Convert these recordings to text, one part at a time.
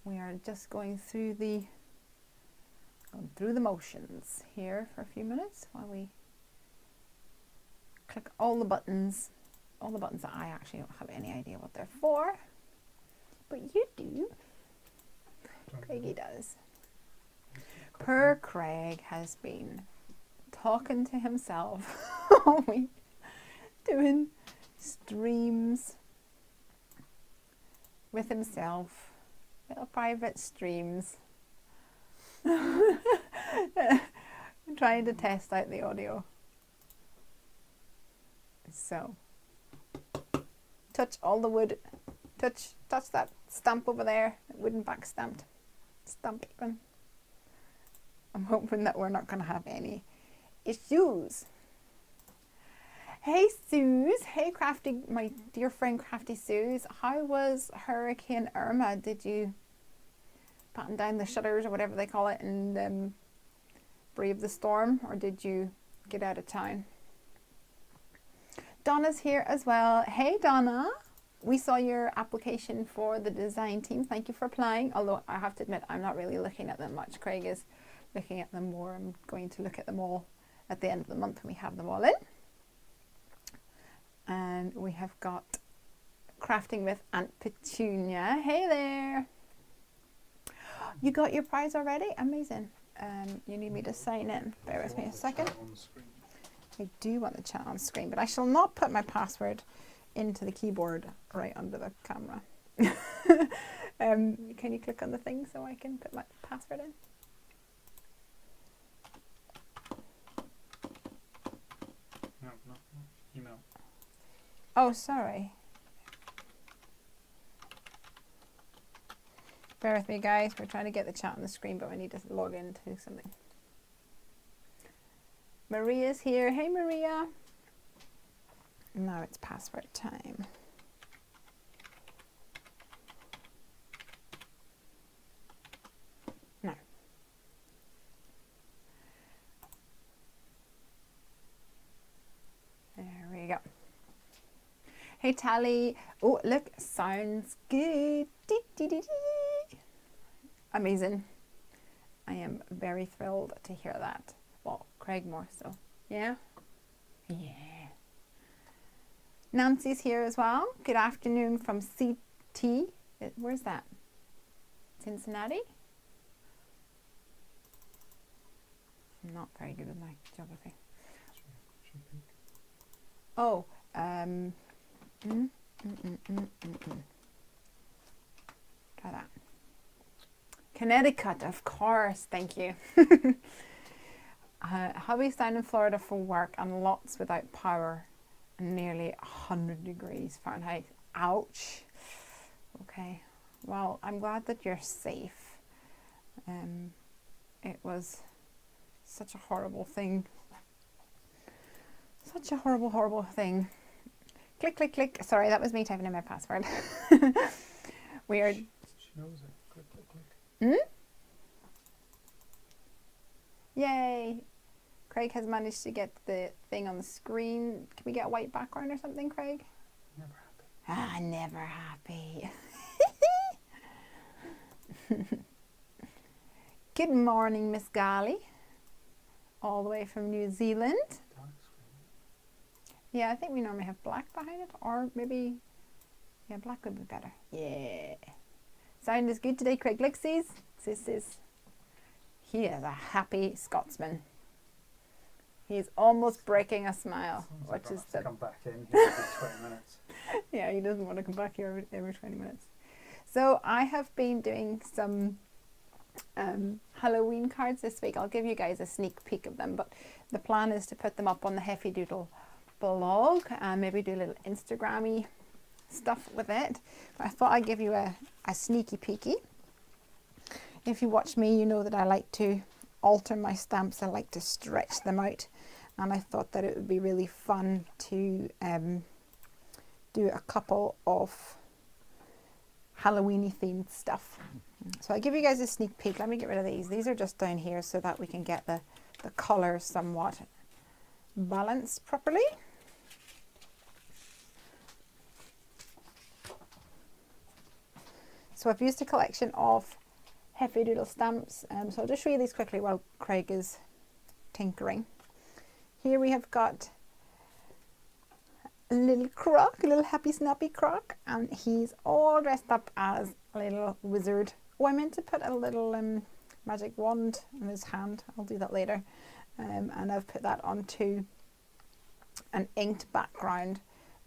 we are just going through the motions here for a few minutes while we click all the buttons that I actually don't have any idea what they're for, but you do. Craigie does. Poor Craig has been talking to himself all week, doing streams with himself, little private streams, trying to test out the audio. So, touch all the wood, touch that stamp over there, wooden back stamp even. I'm hoping that we're not going to have any issues. Hey Suze, hey Crafty, my dear friend Crafty Suze, how was Hurricane Irma? Did you batten down the shutters or whatever they call it and brave the storm, or did you get out of town? Donna's here as well. Hey Donna, we saw your application for the design team. Thank you for applying, although I have to admit I'm not really looking at them much. Craig is looking at them more. I'm going to look at them all at the end of the month when we have them all in. And we have got Crafting with Aunt Petunia. Hey there. You got your prize already? Amazing. You need me to sign in. Bear with me a second. I do want the chat on screen, but I shall not put my password into the keyboard right under the camera. Can you click on the thing so I can put my password in? No, email. Oh, sorry. Bear with me, guys. We're trying to get the chat on the screen, but I need to log into something. Maria's here. Hey, Maria. Now it's password time. No. There we go. Hey, Tally. Oh, look. Sounds good. Dee, dee, dee, dee. Amazing. I am very thrilled to hear that. Well, Craig more so. Yeah? Yeah. Nancy's here as well. Good afternoon from CT. Where's that? Cincinnati? I'm not very good with my geography. Oh, try that. Connecticut, of course. Thank you. Hubby's down in Florida for work and lots without power and nearly 100 degrees Fahrenheit. Ouch. Okay. Well, I'm glad that you're safe. It was such a horrible thing. Such a horrible, horrible thing. Click, click, click. Sorry, that was me typing in my password. We are... She knows it. Click, click, click. Hmm? Yay. Craig has managed to get the thing on the screen. Can we get a white background or something, Craig? Never happy. Ah, never happy. Good morning, Miss Golly. All the way from New Zealand. Yeah, I think we normally have black behind it, or maybe, yeah, black would be better. Yeah. Sound is good today, Craig Lixies. He is a happy Scotsman. He is almost breaking a smile, which is the... Come back in here every 20 minutes. Yeah, he doesn't want to come back here every 20 minutes. So I have been doing some Halloween cards this week. I'll give you guys a sneak peek of them, but the plan is to put them up on the Heffy Doodle blog and maybe do a little Instagram-y stuff with it. But I thought I'd give you a sneaky peeky. If you watch me, you know that I like to alter my stamps. I like to stretch them out, and I thought that it would be really fun to do a couple of Halloweeny themed stuff. So I'll give you guys a sneak peek. Let me get rid of these. These are just down here so that we can get the colours somewhat balanced properly. So I've used a collection of Heffy doodle stamps. So I'll just show you these quickly while Craig is tinkering. Here we have got a little croc, a little happy snappy croc, and he's all dressed up as a little wizard. Oh, I meant to put a little magic wand in his hand. I'll do that later. And I've put that onto an inked background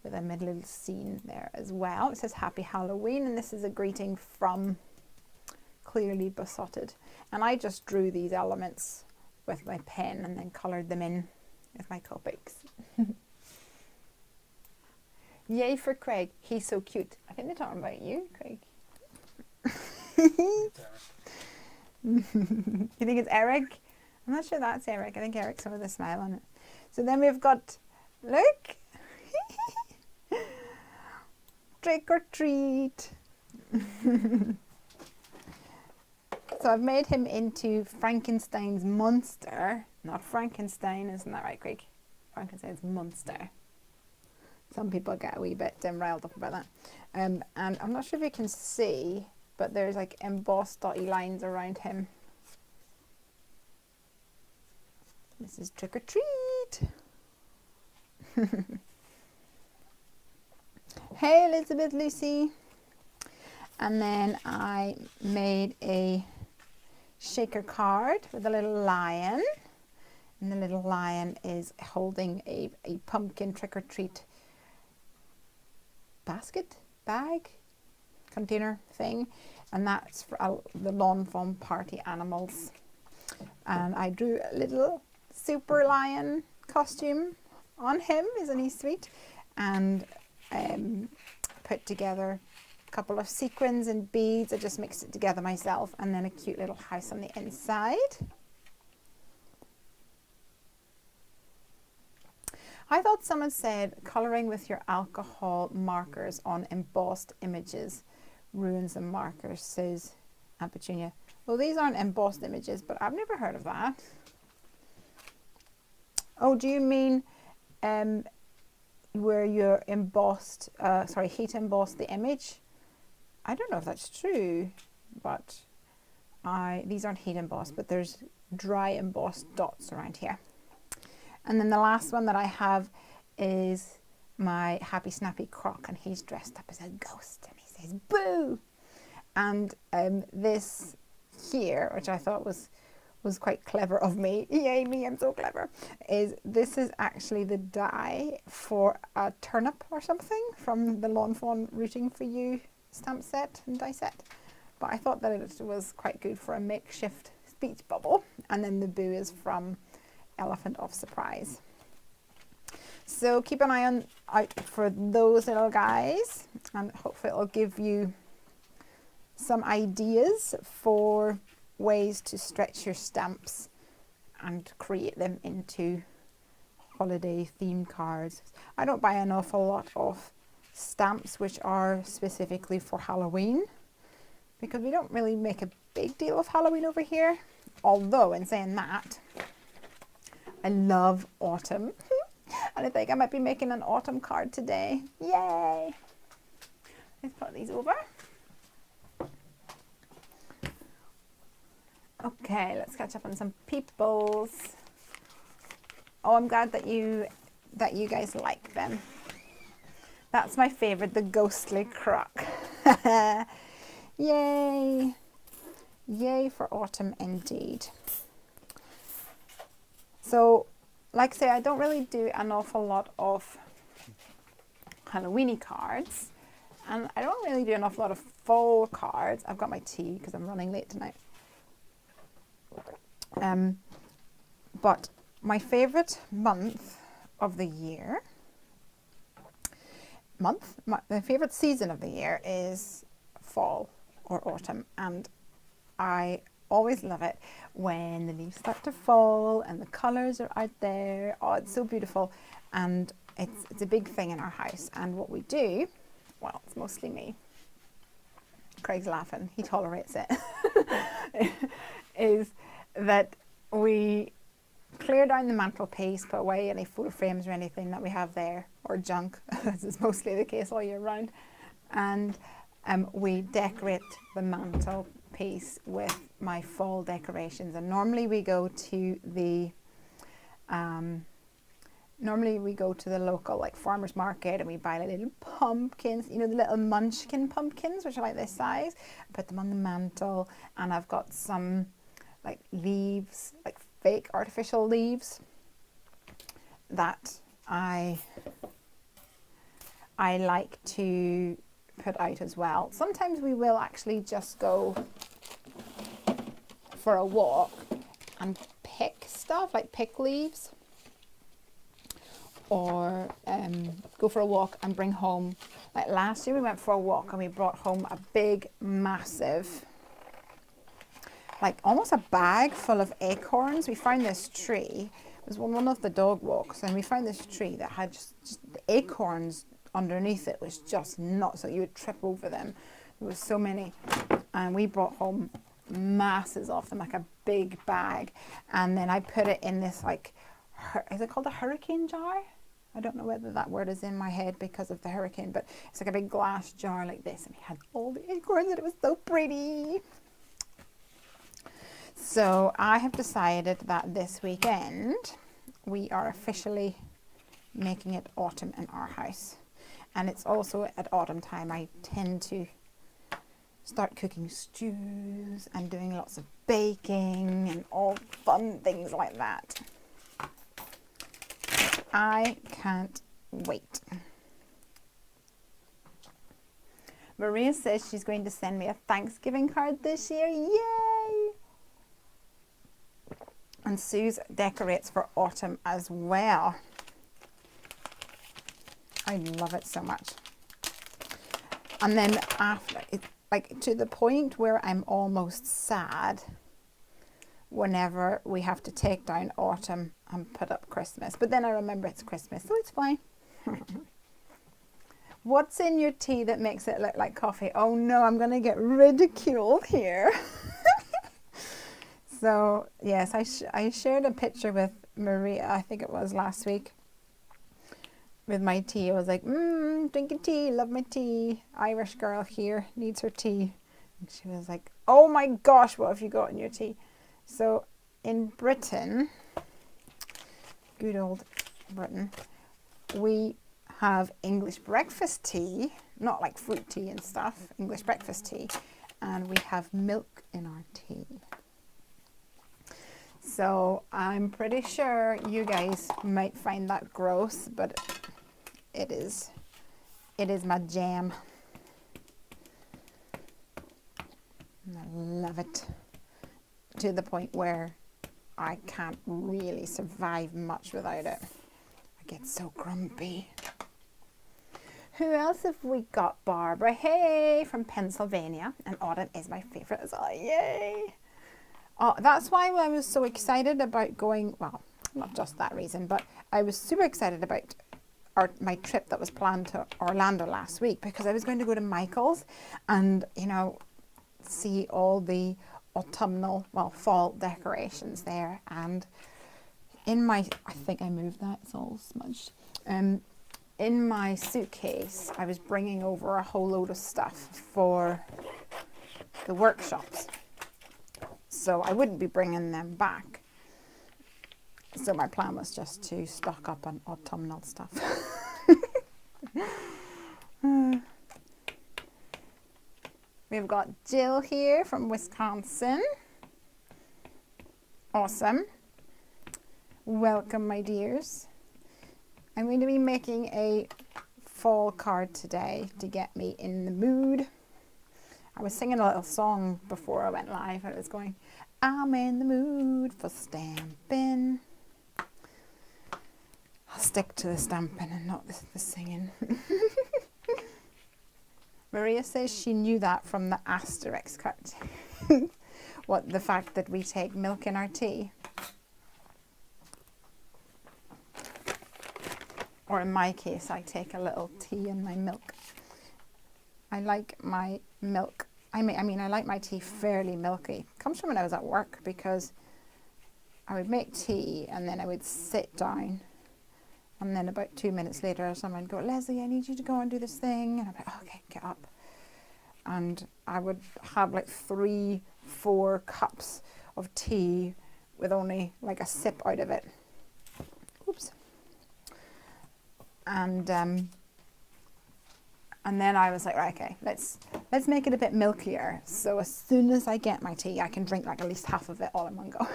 with a little scene there as well. It says Happy Halloween, and this is a greeting from Clearly Besotted. And I just drew these elements with my pen and then coloured them in with my Copics. Yay for Craig, he's so cute. I think they're talking about you, Craig. You think it's Eric? I'm not sure that's Eric. I think Eric's with a smile on it. So then we've got, look, trick or treat. So I've made him into Frankenstein's monster, not Frankenstein, isn't that right, Craig? Frankenstein's monster. Some people get a wee bit riled up about that. And I'm not sure if you can see, but there's like embossed dotty lines around him. This is trick or treat. Hey Elizabeth Lucy. And then I made a shaker card with a little lion. And the little lion is holding a pumpkin trick or treat basket, bag, container thing. And that's for the lawn fawn party animals. And I drew a little super lion costume on him, isn't he sweet? And put together a couple of sequins and beads. I just mixed it together myself, and then a cute little house on the inside. I thought someone said colouring with your alcohol markers on embossed images ruins the markers, says Aunt Petunia. Well, these aren't embossed images, but I've never heard of that. Oh, do you mean where you're embossed, heat emboss the image? I don't know if that's true, but these aren't heat embossed, but there's dry embossed dots around here. And then the last one that I have is my Happy Snappy Croc, and he's dressed up as a ghost, and he says boo. And this here, which I thought was quite clever of me, yay me, I'm so clever, this is actually the die for a turnip or something from the Lawn Fawn Rooting for You stamp set and die set. But I thought that it was quite good for a makeshift speech bubble. And then the boo is from Elephant of Surprise. So keep an eye out for those little guys, and hopefully it'll give you some ideas for ways to stretch your stamps and create them into holiday themed cards. I don't buy an awful lot of stamps which are specifically for Halloween, because we don't really make a big deal of Halloween over here. Although, in saying that, I love autumn. And I think I might be making an autumn card today. Yay! Let's put these over. Okay, let's catch up on some peoples. Oh, I'm glad that you guys like them. That's my favorite, the ghostly croc. Yay! Yay for autumn indeed. So, like I say, I don't really do an awful lot of Halloweeny cards, and I don't really do an awful lot of fall cards. I've got my tea because I'm running late tonight. But my favourite month of the year, my favourite season of the year is fall or autumn, and I always love it when the leaves start to fall and the colours are out there. Oh, it's so beautiful, and it's a big thing in our house. And what we do, well, it's mostly me. Craig's laughing, he tolerates it. Is that we clear down the mantelpiece, put away any photo frames or anything that we have there, or junk, as is mostly the case all year round, and we decorate the mantelpiece with my fall decorations, and normally we go to the local like farmers market and we buy like little pumpkins, you know, the little munchkin pumpkins, which are like this size. I put them on the mantle, and I've got some like leaves, like fake artificial leaves that I like to put out as well. Sometimes we will actually just go for a walk and pick stuff, like pick leaves, or go for a walk and bring home, like last year we went for a walk and we brought home a big massive, like almost a bag full of acorns. We found this tree, it was one of the dog walks, and we found this tree that had just the acorns underneath it was just nuts, so you would trip over them. There was so many, and we brought home masses of them, like a big bag, and then I put it in this, like, is it called a hurricane jar? I don't know whether that word is in my head because of the hurricane, but it's like a big glass jar like this, and we had all the acorns and it was so pretty. So I have decided that this weekend we are officially making it autumn in our house. And it's also at autumn time I tend to start cooking stews and doing lots of baking and all fun things like that. I can't wait. Maria says she's going to send me a Thanksgiving card this year. Yay! And Sue's decorates for autumn as well. I love it so much. And then after, it, like to the point where I'm almost sad whenever we have to take down autumn and put up Christmas. But then I remember it's Christmas, so it's fine. What's in your tea that makes it look like coffee? Oh no, I'm going to get ridiculed here. So yes, I shared a picture with Maria, I think it was last week, with my tea. I was like, drinking tea, love my tea. Irish girl here needs her tea. And she was like, oh my gosh, what have you got in your tea? So in Britain, good old Britain, we have English breakfast tea, not like fruit tea and stuff, English breakfast tea, and we have milk in our tea. So I'm pretty sure you guys might find that gross, but it is my jam. And I love it to the point where I can't really survive much without it. I get so grumpy. Who else have we got? Barbara, hey, from Pennsylvania, and autumn is my favorite as well. Yay! Oh, that's why I was so excited about going, well, not just that reason, but I was super excited about my trip that was planned to Orlando last week, because I was going to go to Michael's and, you know, see all the autumnal, well, fall decorations there. And in my, I think I moved that, it's all smudged. In my suitcase, I was bringing over a whole load of stuff for the workshops. So I wouldn't be bringing them back. So my plan was just to stock up on autumnal stuff. We've got Jill here from Wisconsin. Awesome. Welcome, my dears. I'm going to be making a fall card today to get me in the mood. I was singing a little song before I went live. I was going, I'm in the mood for stamping. I'll stick to the stamping and not the singing. Maria says she knew that from the Asterix cartoon. What, the fact that we take milk in our tea? Or in my case, I take a little tea in my milk. I like my milk. I mean, I like my tea fairly milky. It comes from when I was at work, because I would make tea and then I would sit down, and then about 2 minutes later someone would go, Lesley, I need you to go and do this thing. And I'm like, oh, okay, get up. and I would have like 3-4 cups of tea with only like a sip out of it. Oops. And then I was like, right, okay, let's make it a bit milkier. So as soon as I get my tea, I can drink like at least half of it all in one go.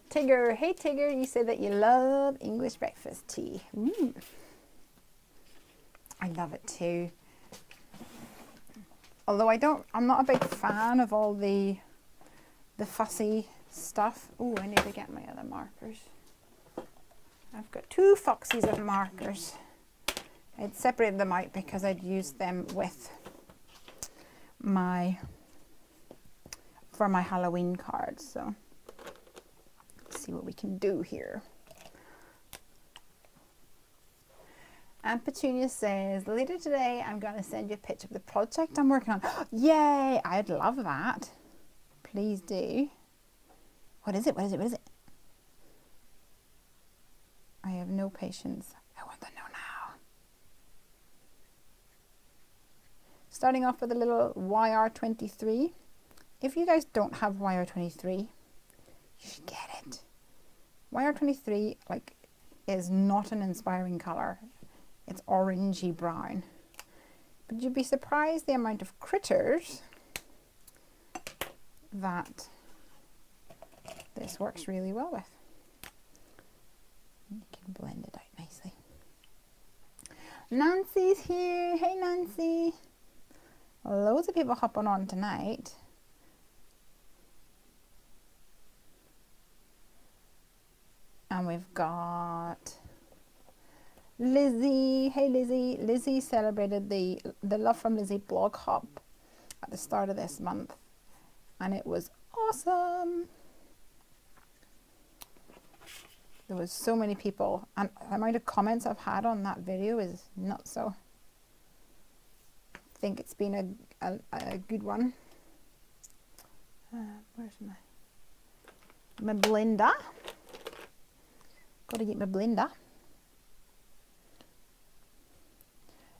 Tigger, hey Tigger, you say that you love English breakfast tea. Ooh. I love it too. Although I'm not a big fan of all the fussy stuff. Oh, I need to get my other markers. I've got 2 foxies of markers. I'd separated them out because I'd used them for my Halloween cards. So let's see what we can do here. And Petunia says, later today I'm going to send you a picture of the project I'm working on. Yay! I'd love that. Please do. What is it? What is it? What is it? I have no patience. I want to know now. Starting off with a little YR23. If you guys don't have YR23, you should get it. YR23 is not an inspiring colour. It's orangey brown. But you'd be surprised the amount of critters that this works really well with. You can blend it out nicely. Nancy's here. Hey Nancy. Loads of people hopping on tonight. And we've got Lizzie. Hey Lizzie. Lizzie celebrated the Love from Lizzie blog hop at the start of this month. And it was awesome. There was so many people, and the amount of comments I've had on that video is nuts. So I think it's been a good one. Where's my blender? Got to get my blender.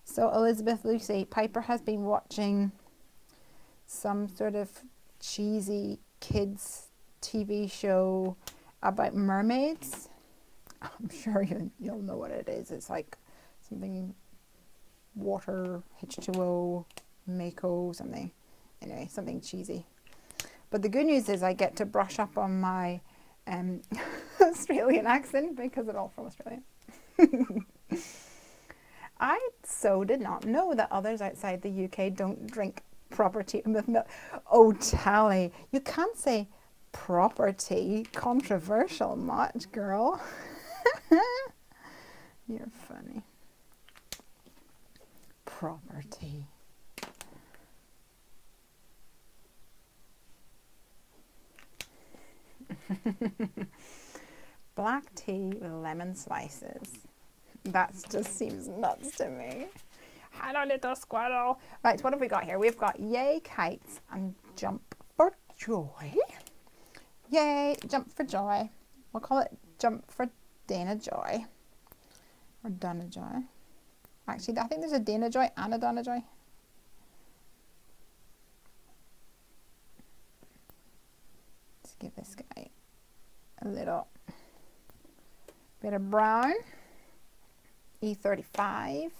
So Elizabeth Lucy, Piper has been watching some sort of cheesy kids TV show about mermaids. I'm sure you'll know what it is. It's like something water, H2O, Mako, something. Anyway, something cheesy. But the good news is I get to brush up on my Australian accent because it's all from Australia. I so did not know that others outside the UK don't drink proper tea with milk. Oh, Tally, you can't say proper tea. Controversial much, girl. You're funny. Proper tea. Black tea with lemon slices. That just seems nuts to me. Hello, little squirrel. Right, what have we got here? We've got yay kites and jump for joy. Yay, jump for joy. We'll call it jump for Dana Joy. Or Donna Joy. Actually, I think there's a Dana Joy and a Donna Joy. Let's give this guy a little bit of brown. E35.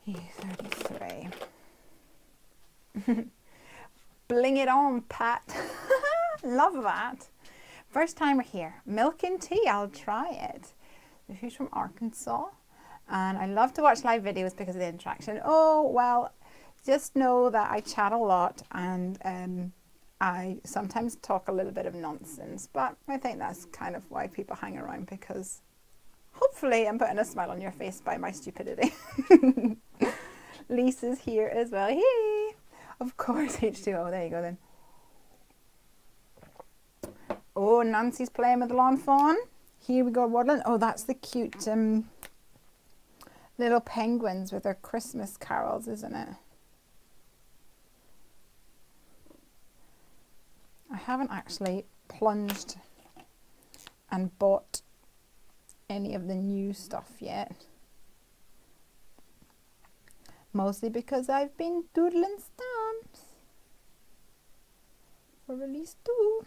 E33. Bling it on, Pat. Love that. First time we're here. Milk and tea, I'll try it. She's from Arkansas. And I love to watch live videos because of the interaction. Oh, well, just know that I chat a lot and I sometimes talk a little bit of nonsense. But I think that's kind of why people hang around, because hopefully I'm putting a smile on your face by my stupidity. Lisa's here as well. Hey! Of course, H2O. There you go then. Oh, Nancy's playing with the lawn fawn. Here we go, waddling. Oh, that's the cute little penguins with their Christmas carols, isn't it? I haven't actually plunged and bought any of the new stuff yet. Mostly because I've been doodling stamps for release 2.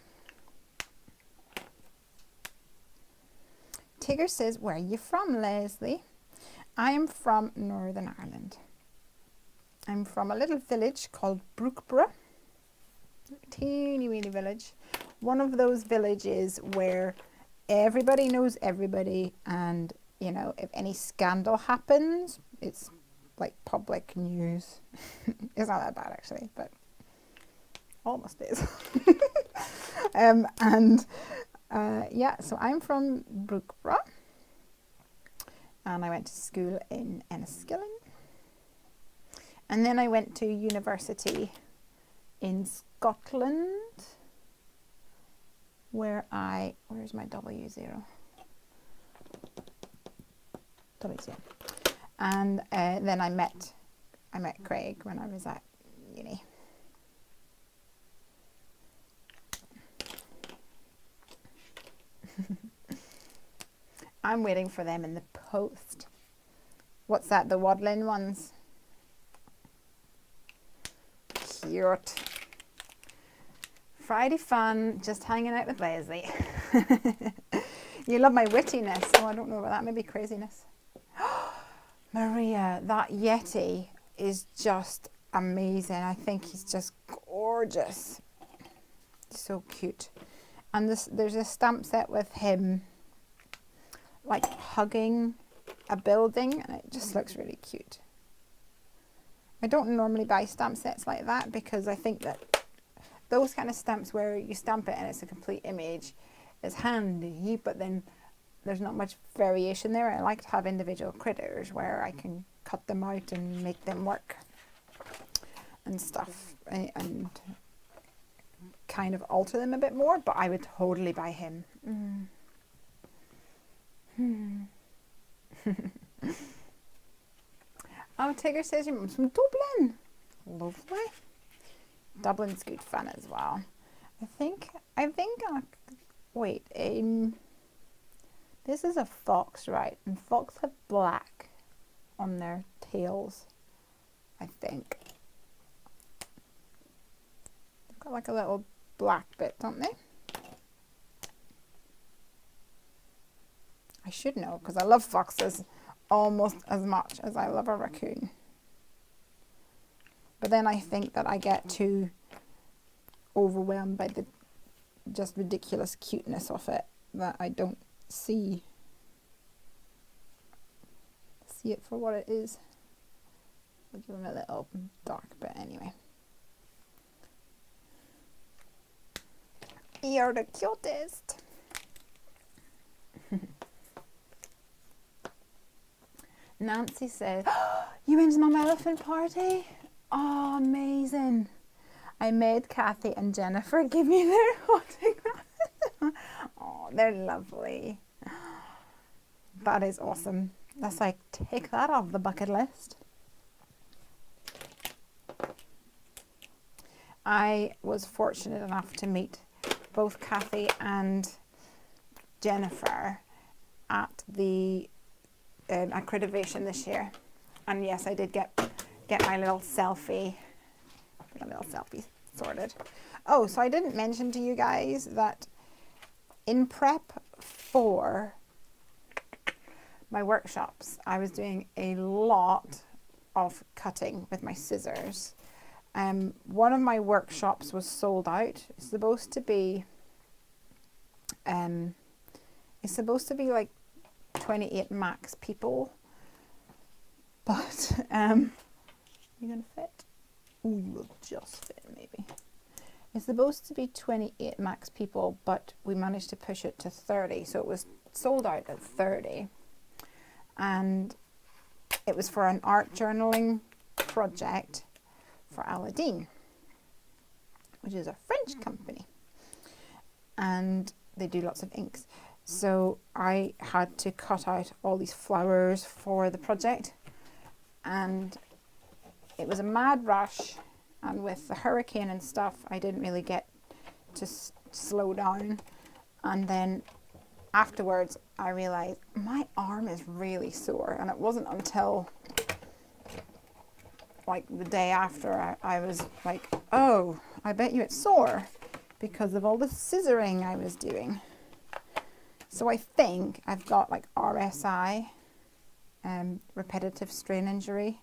Tigger says, where are you from, Lesley? I am from Northern Ireland. I'm from a little village called Brookborough. Teeny weeny village. One of those villages where everybody knows everybody, and you know, if any scandal happens, it's like public news. It's not that bad actually, but almost is. Yeah, so I'm from Brookborough, and I went to school in Enniskillen, and then I went to university in Scotland, where's my W0? W0. And then I met Craig when I was at uni. I'm waiting for them in the post. What's that, the waddling ones? Cute. Friday fun, just hanging out with Lesley. You love my wittiness. Oh, I don't know about that, maybe craziness. Maria, that Yeti is just amazing. I think he's just gorgeous. So cute. And there's a stamp set with him like hugging a building, and it just looks really cute. I don't normally buy stamp sets like that because I think that those kind of stamps where you stamp it and it's a complete image is handy, but then there's not much variation there. I like to have individual critters where I can cut them out and make them work and stuff, and kind of alter them a bit more, but I would totally buy him. Oh, Tigger says your mum's from Dublin. Lovely. Dublin's good fun as well. I think, wait, this is a fox, right? And fox have black on their tails, I think. They've got like a little black bit, don't they? I should know because I love foxes almost as much as I love a raccoon. But then I think that I get too overwhelmed by the just ridiculous cuteness of it that I don't see it for what it is. I'll give him a little dark bit anyway. You're the cutest. Nancy says, oh, you went to Mum Elephant party? Oh, amazing. I made Kathy and Jennifer give me their autograph. Oh, they're lovely. That is awesome. That's like, take that off the bucket list. I was fortunate enough to meet both Kathy and Jennifer at the accreditation this year, and yes, I did get my little selfie sorted. Oh, so I didn't mention to you guys that in prep for my workshops, I was doing a lot of cutting with my scissors. One of my workshops was sold out. It's supposed to be like 28 max people, but you gonna fit? Oh, you will just fit maybe. It's supposed to be 28 max people, but we managed to push it to 30, so it was sold out at 30, and it was for an art journaling project for Aladdin, which is a French company, and they do lots of inks. So I had to cut out all these flowers for the project, and it was a mad rush, and with the hurricane and stuff I didn't really get to slow down, and then afterwards I realized my arm is really sore, and it wasn't until like the day after, I was like, oh, I bet you it's sore because of all the scissoring I was doing. So I think I've got like RSI, repetitive strain injury,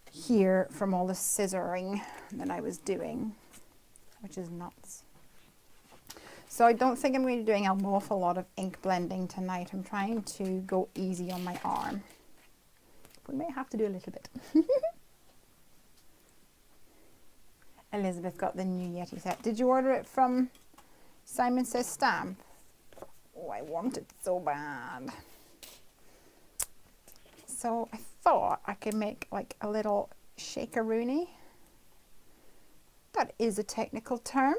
here from all the scissoring that I was doing, which is nuts. So I don't think I'm going to be doing an awful lot of ink blending tonight. I'm trying to go easy on my arm. We may have to do a little bit. Elizabeth got the new Yeti set. Did you order it from Simon Says Stamp? Oh, I want it so bad. So I thought I could make like a little shakeroonie. That is a technical term.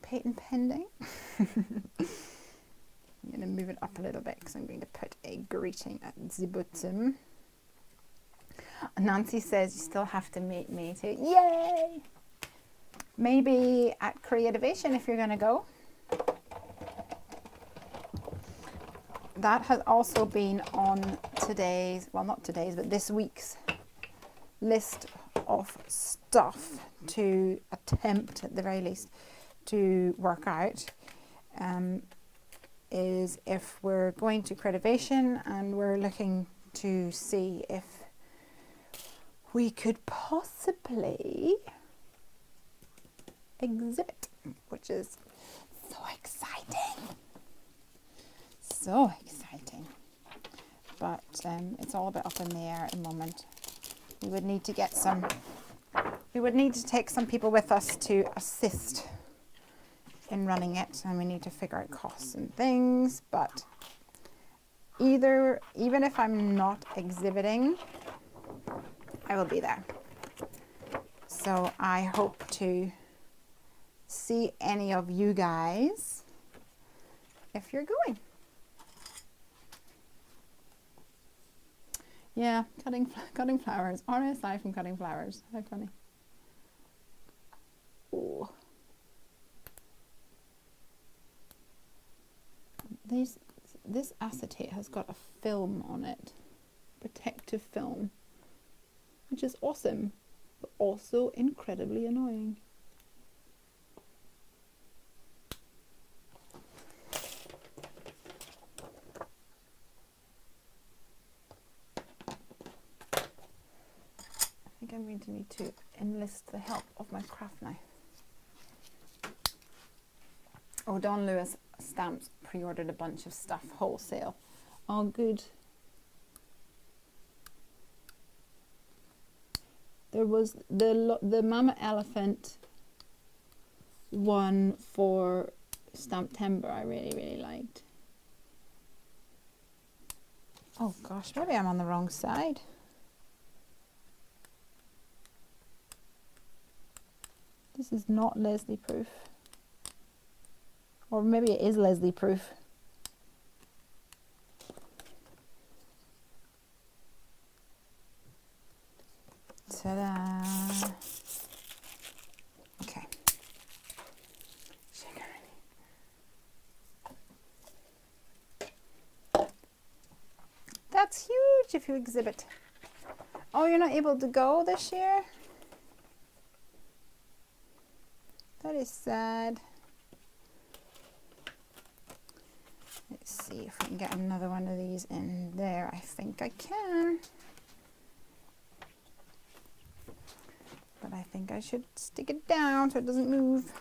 Patent pending. I'm going to move it up a little bit because I'm going to put a greeting at the bottom. Nancy says you still have to meet me too. Yay! Maybe at Creativation if you're going to go. That has also been on today's, well not today's, but this week's list of stuff to attempt at the very least to work out. Is if we're going to Creativation and we're looking to see if we could possibly exhibit, which is so exciting. So exciting. But it's all a bit up in the air at the moment. We would need to get we would need to take some people with us to assist in running it, and we need to figure out costs and things, but even if I'm not exhibiting, I will be there. So I hope to see any of you guys if you're going. Yeah, cutting flowers. RSI from cutting flowers. How funny. Ooh. This acetate has got a film on it, protective film, which is awesome, but also incredibly annoying. I think I'm going to need to enlist the help of my craft knife. Oh, Don Lewis Stamps pre-ordered a bunch of stuff wholesale. Oh, good. There was the Mama Elephant one for Stamptember I really liked. Oh gosh, maybe I'm on the wrong side. This is not Lesley proof. Or maybe it is Lesley proof. Ta-da! Okay. That's huge if you exhibit. Oh, you're not able to go this year? That is sad. Let's see if we can get another one of these in there. I think I can. But I think I should stick it down so it doesn't move.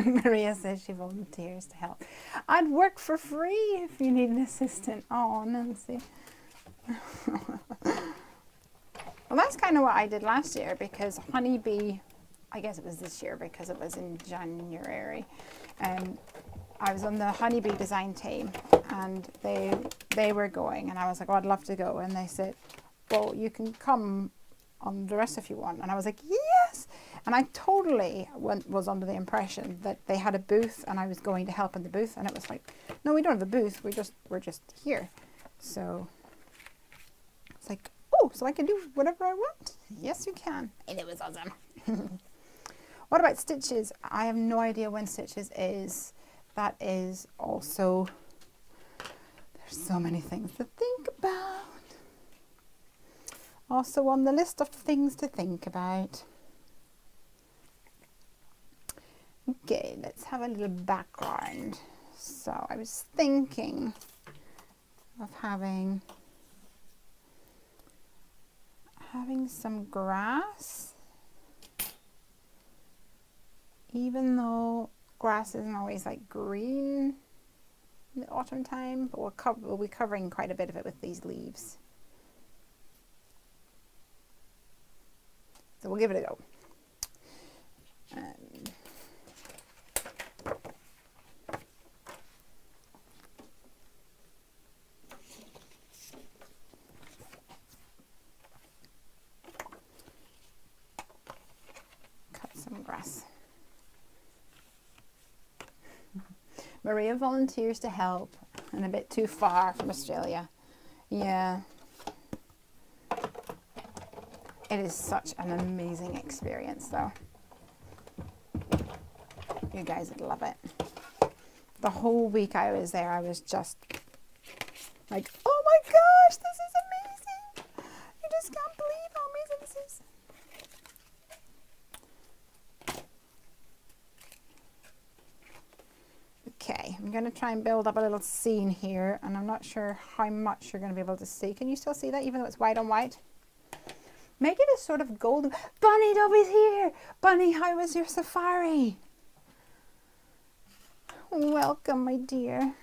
Maria says she volunteers to help. I'd work for free if you need an assistant. Oh, Nancy. Well, that's kind of what I did last year because Honeybee, I guess it was this year because it was in January. I was on the Honeybee design team and they were going and I was like, oh, I'd love to go. And they said, well, you can come on the rest if you want. And I was like, yes. And I totally was under the impression that they had a booth and I was going to help in the booth. And it was like, no, we don't have a booth. We're just here. So it's like, oh, so I can do whatever I want? Yes, you can. And it was awesome. What about Stitches? I have no idea when Stitches is. that is also, there's so many things to think about. Also on the list of things to think about. Okay, let's have a little background. So I was thinking of having some grass, even though grass isn't always like green in the autumn time, but we'll be covering quite a bit of it with these leaves. So we'll give it a go. Cut some grass. Maria volunteers to help, and a bit too far from Australia. Yeah. It is such an amazing experience though. You guys would love it. The whole week I was there, I was just like, oh my gosh, this is amazing. You just can't believe how amazing this is. Okay, I'm going to try and build up a little scene here, and I'm not sure how much you're going to be able to see. Can you still see that even though it's white on white? Make it a sort of golden. Bunny Dobby's here. Bunny, how was your safari? Welcome, my dear.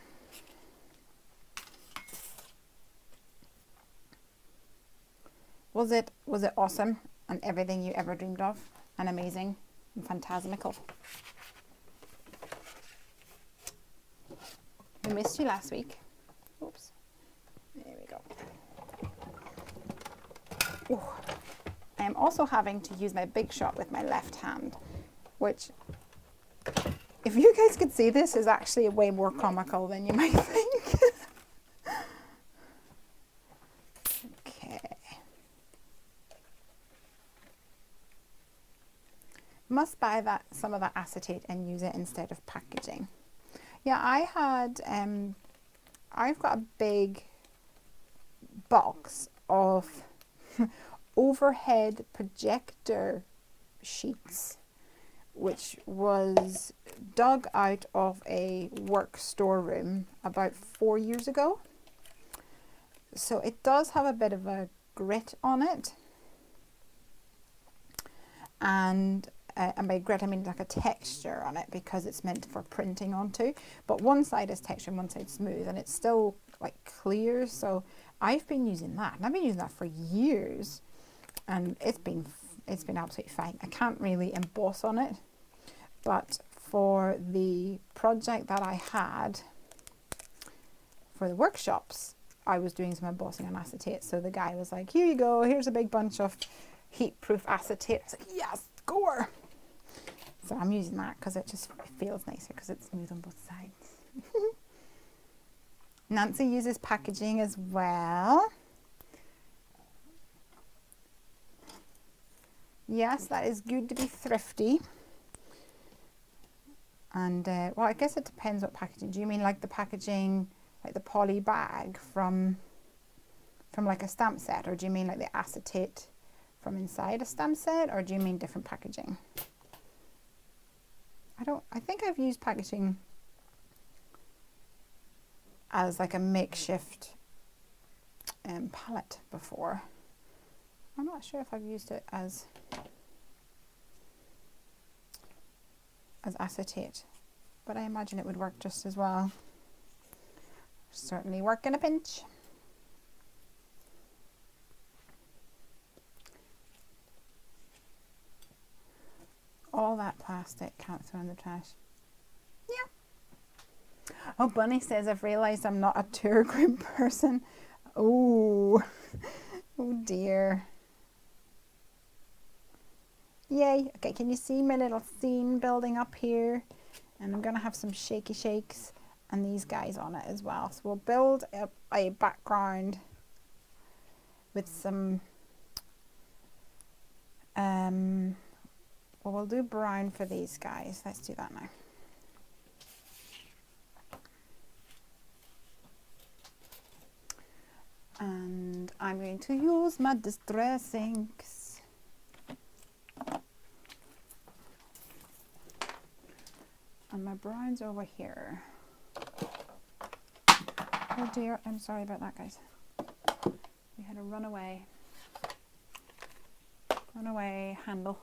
Was it awesome and everything you ever dreamed of and amazing and phantasmical? We missed you last week. Oops. There we go. Ooh. I am also having to use my big shot with my left hand, which, if you guys could see this, is actually way more comical than you might think. Okay. Must buy some of that acetate and use it instead of packaging. Yeah, I've got a big box of overhead projector sheets, which was dug out of a work storeroom about 4 years ago. So it does have a bit of a grit on it. And by grit I mean like a texture on it, because it's meant for printing onto. But one side is texture and one side smooth, and it's still like clear. So I've been using that, and I've been using that for years, and it's been absolutely fine. I can't really emboss on it, but for the project that I had for the workshops, I was doing some embossing on acetate. So the guy was like, here you go, here's a big bunch of heat-proof acetate. I was like, yes, score. So I'm using that because it just feels nicer because it's smooth on both sides. Nancy uses packaging as well. Yes, that is good to be thrifty. And well, I guess it depends what packaging. Do you mean like the packaging, like the poly bag from like a stamp set, or do you mean like the acetate from inside a stamp set, or do you mean different packaging? I think I've used packaging as like a makeshift palette before. I'm not sure if I've used it as acetate, but I imagine it would work just as well. Certainly work in a pinch. All that plastic can't throw in the trash. Yeah. Oh, Bunny says, I've realised I'm not a tour group person. Oh, oh dear. Yay. Okay, can you see my little scene building up here? And I'm going to have some shaky shakes and these guys on it as well. So we'll build up a background with some, well, we'll do brown for these guys. Let's do that now. I'm going to use my distress inks. And my brown's over here. Oh dear, I'm sorry about that, guys. We had a runaway handle.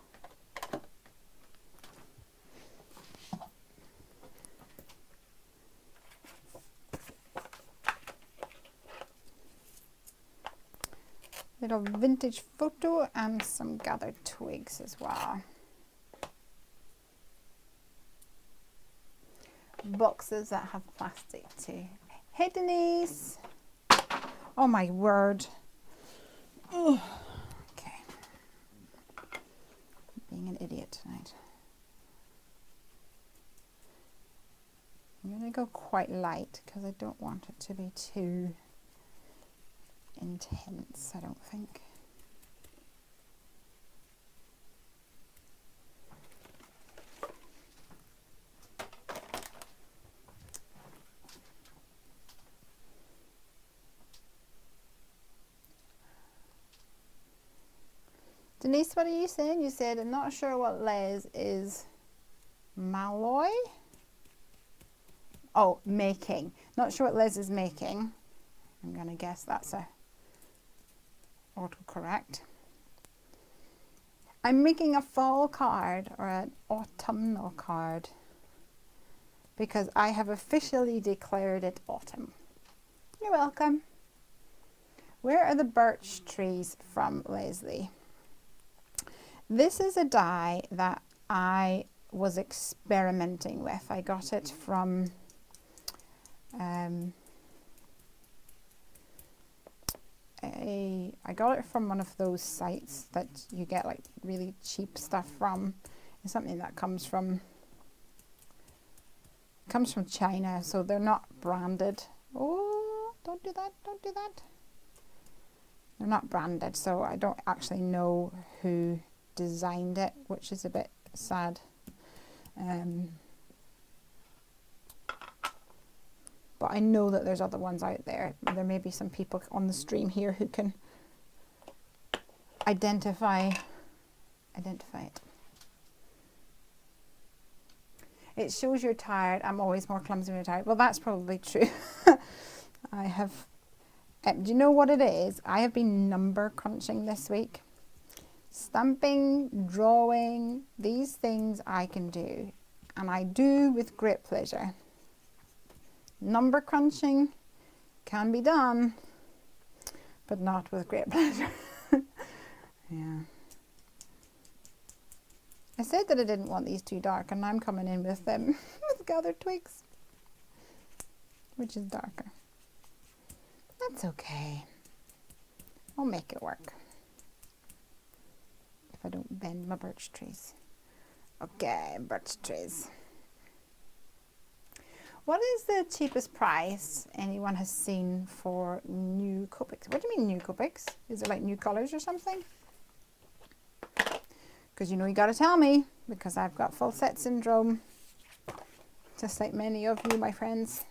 Little vintage photo and some gathered twigs as well. Boxes that have plastic too. Hey Denise! Oh my word. Ugh. Okay. Being an idiot tonight. I'm going to go quite light because I don't want it to be too intense, I don't think. Denise, what are you saying? You said, I'm not sure what Les is. Malloy? Oh, making. Not sure what Les is making. I'm going to guess that's a autocorrect. I'm making a fall card or an autumnal card because I have officially declared it autumn. You're welcome. Where are the birch trees from, Lesley? This is a die that I was experimenting with. I got it from I got it from one of those sites that you get like really cheap stuff from. It's something that comes from China, so they're not branded. Oh, don't do that, don't do that. They're not branded, so I don't actually know who designed it, which is a bit sad. But I know that there's other ones out there. There may be some people on the stream here who can identify it. It shows you're tired. I'm always more clumsy when I'm tired. Well, that's probably true. I have, do you know what it is? I have been number crunching this week. Stamping, drawing, these things I can do. And I do with great pleasure. Number crunching can be done, but not with great pleasure. Yeah. I said that I didn't want these too dark, and I'm coming in with them with gathered twigs, which is darker. That's okay. I'll make it work. If I don't bend my birch trees. Okay, birch trees. What is the cheapest price anyone has seen for new Copics? What do you mean new Copics? Is it like new colours or something? Because you know you got to tell me, because I've got full set syndrome, just like many of you, my friends.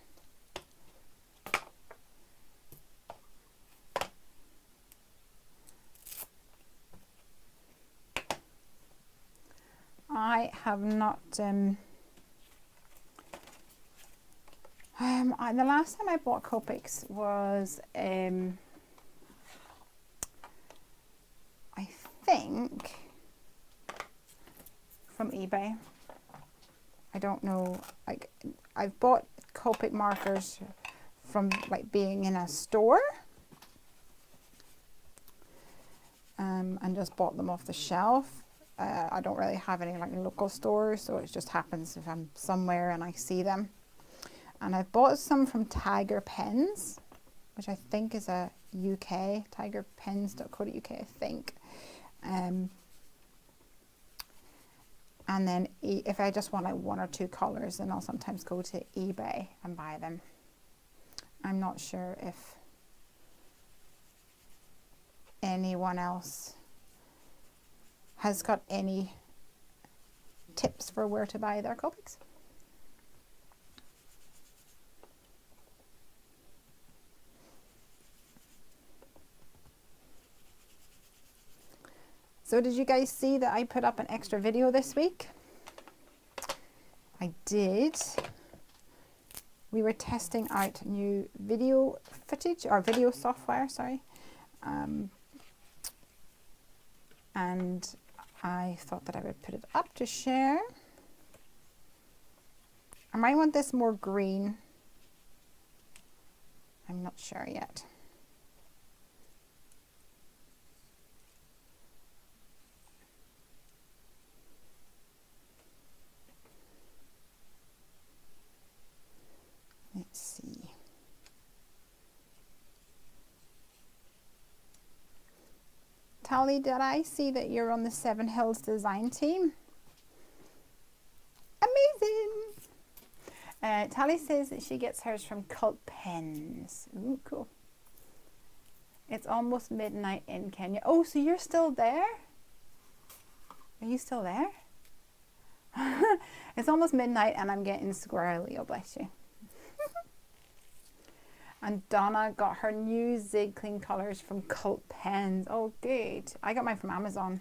I have not... the last time I bought Copics was, I think, from eBay. I don't know, like, I've bought Copic markers from like being in a store, and just bought them off the shelf. I don't really have any like local stores, so it just happens if I'm somewhere and I see them. And I've bought some from Tiger Pens, which I think is a UK, tigerpens.co.uk, I think. And then if I just want like one or two colours, then I'll sometimes go to eBay and buy them. I'm not sure if anyone else has got any tips for where to buy their Copics. So did you guys see that I put up an extra video this week? I did. We were testing out new video footage, or video software, sorry. And I thought that I would put it up to share. I might want this more green. I'm not sure yet. Let's see. Tally, did I see that you're on the Seven Hills design team? Amazing! Tally says that she gets hers from Cult Pens. Ooh, cool. It's almost midnight in Kenya. Oh, so you're still there? Are you still there? It's almost midnight and I'm getting squirrely. Oh, bless you. And Donna got her new Zig Clean colours from Cult Pens. Oh, good. I got mine from Amazon.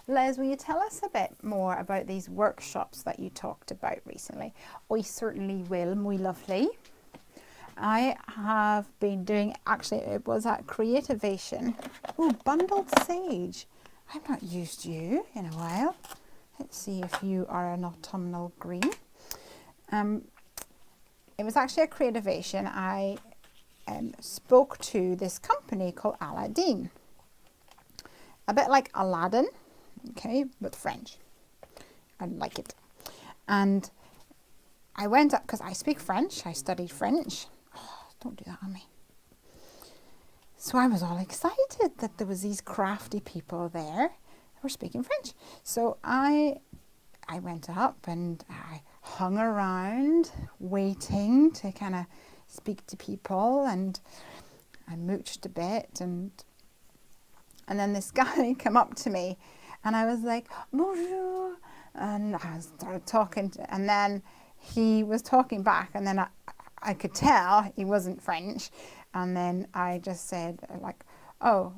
Les, will you tell us a bit more about these workshops that you talked about recently? I certainly will, my lovely. I have been doing, actually it was at Creativation. Oh, bundled sage. I've not used you in a while. Let's see if you are an autumnal green. It was actually a Creativation. I spoke to this company called Aladdin. A bit like Aladdin, okay, but French. I like it. And I went up, because I speak French, I studied French. Oh, don't do that on me. So I was all excited that there was these crafty people there who were speaking French. So I went up and I hung around waiting to kind of speak to people, and I mooched a bit, and then this guy came up to me and I was like, bonjour, and I started talking and then he was talking back, and then I could tell he wasn't French, and then I just said like, oh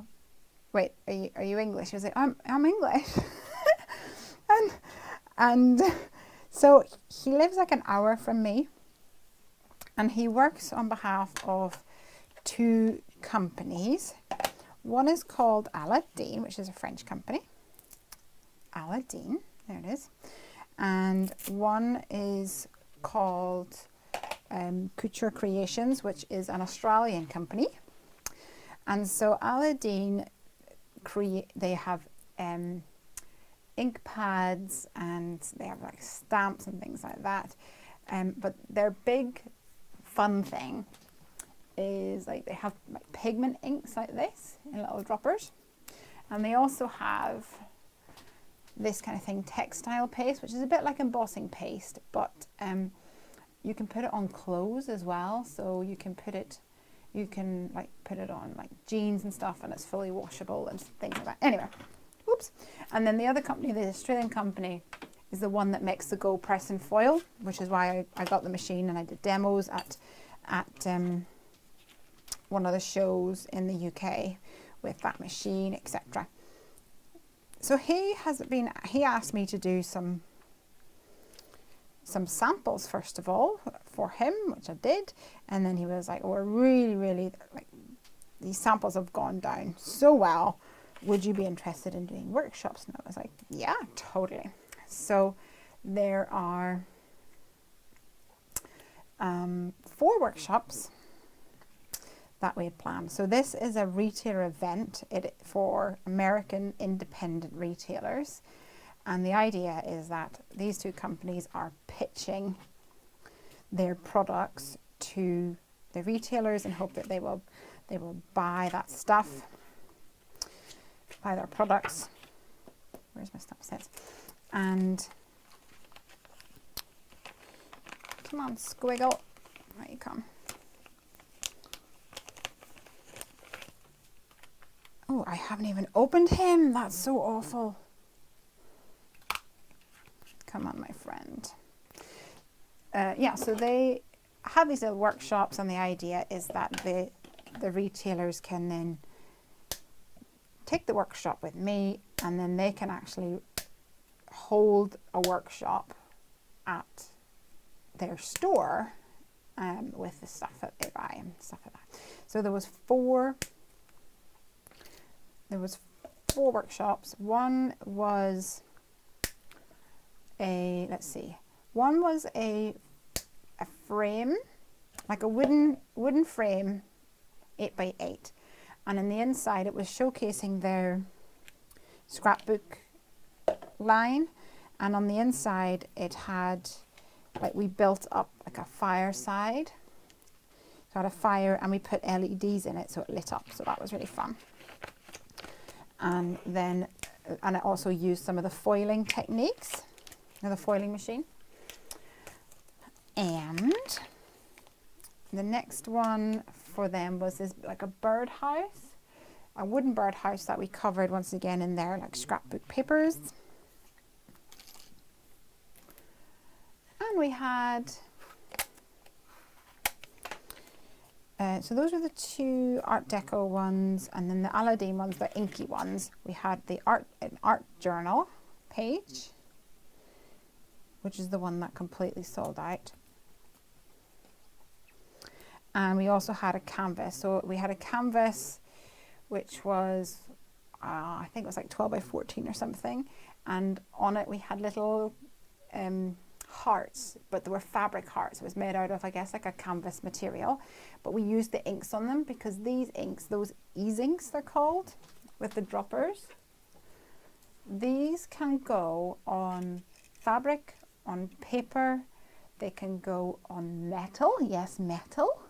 wait, are you English? He was like, I'm English. and so he lives like an hour from me, and he works on behalf of two companies. One is called Aladdin, which is a French company. Aladdin, there it is. And one is called Couture Creations, which is an Australian company. And so Aladdin, they have ink pads, and they have like stamps and things like that. But their big fun thing is like they have like pigment inks like this in little droppers, and they also have this kind of thing, textile paste, which is a bit like embossing paste, but you can put it on clothes as well. So you can put it on like jeans and stuff, and it's fully washable and things like that. Anyway, whoops. And then the other company, the Australian company, is the one that makes the Go Press and Foil, which is why I got the machine, and I did demos at one of the shows in the UK with that machine, etc. So he asked me to do some samples first of all for him, which I did, and then he was like, oh, really like these samples have gone down so well, would you be interested in doing workshops? And I was like, yeah, totally. So there are 4 workshops that we had planned. So this is a retailer event for American independent retailers, and the idea is that these two companies are pitching their products to the retailers and hope that they will buy that stuff, buy their products. Where's my stamp sets? And come on, squiggle, there you come. Oh, I haven't even opened him. That's so awful. Come on, my friend. Yeah, so they have these little workshops, and the idea is that the retailers can then take the workshop with me, and then they can actually hold a workshop at their store with the stuff that they buy and stuff like that. So there was four workshops. One was a, let's see, one was a frame, like a wooden frame, 8x8, and in the inside it was showcasing their scrapbook line, and on the inside it had, like, we built up like a fireside. So it had a fire and we put LEDs in it so it lit up, so that was really fun. And then, and I also used some of the foiling techniques, the foiling machine. And the next one for them was this, like a birdhouse, a wooden birdhouse that we covered once again in their like scrapbook papers. And we had, so those were the two Art Deco ones, and then the Aladdin ones, the inky ones. We had the an art journal page, which is the one that completely sold out. And we also had a canvas. So we had a canvas which was, I think it was like 12 by 14 or something. And on it we had little hearts, but they were fabric hearts. It was made out of, I guess, like a canvas material. But we used the inks on them because these inks, those ease inks they're called, with the droppers, these can go on fabric, on paper, they can go on metal, yes, metal,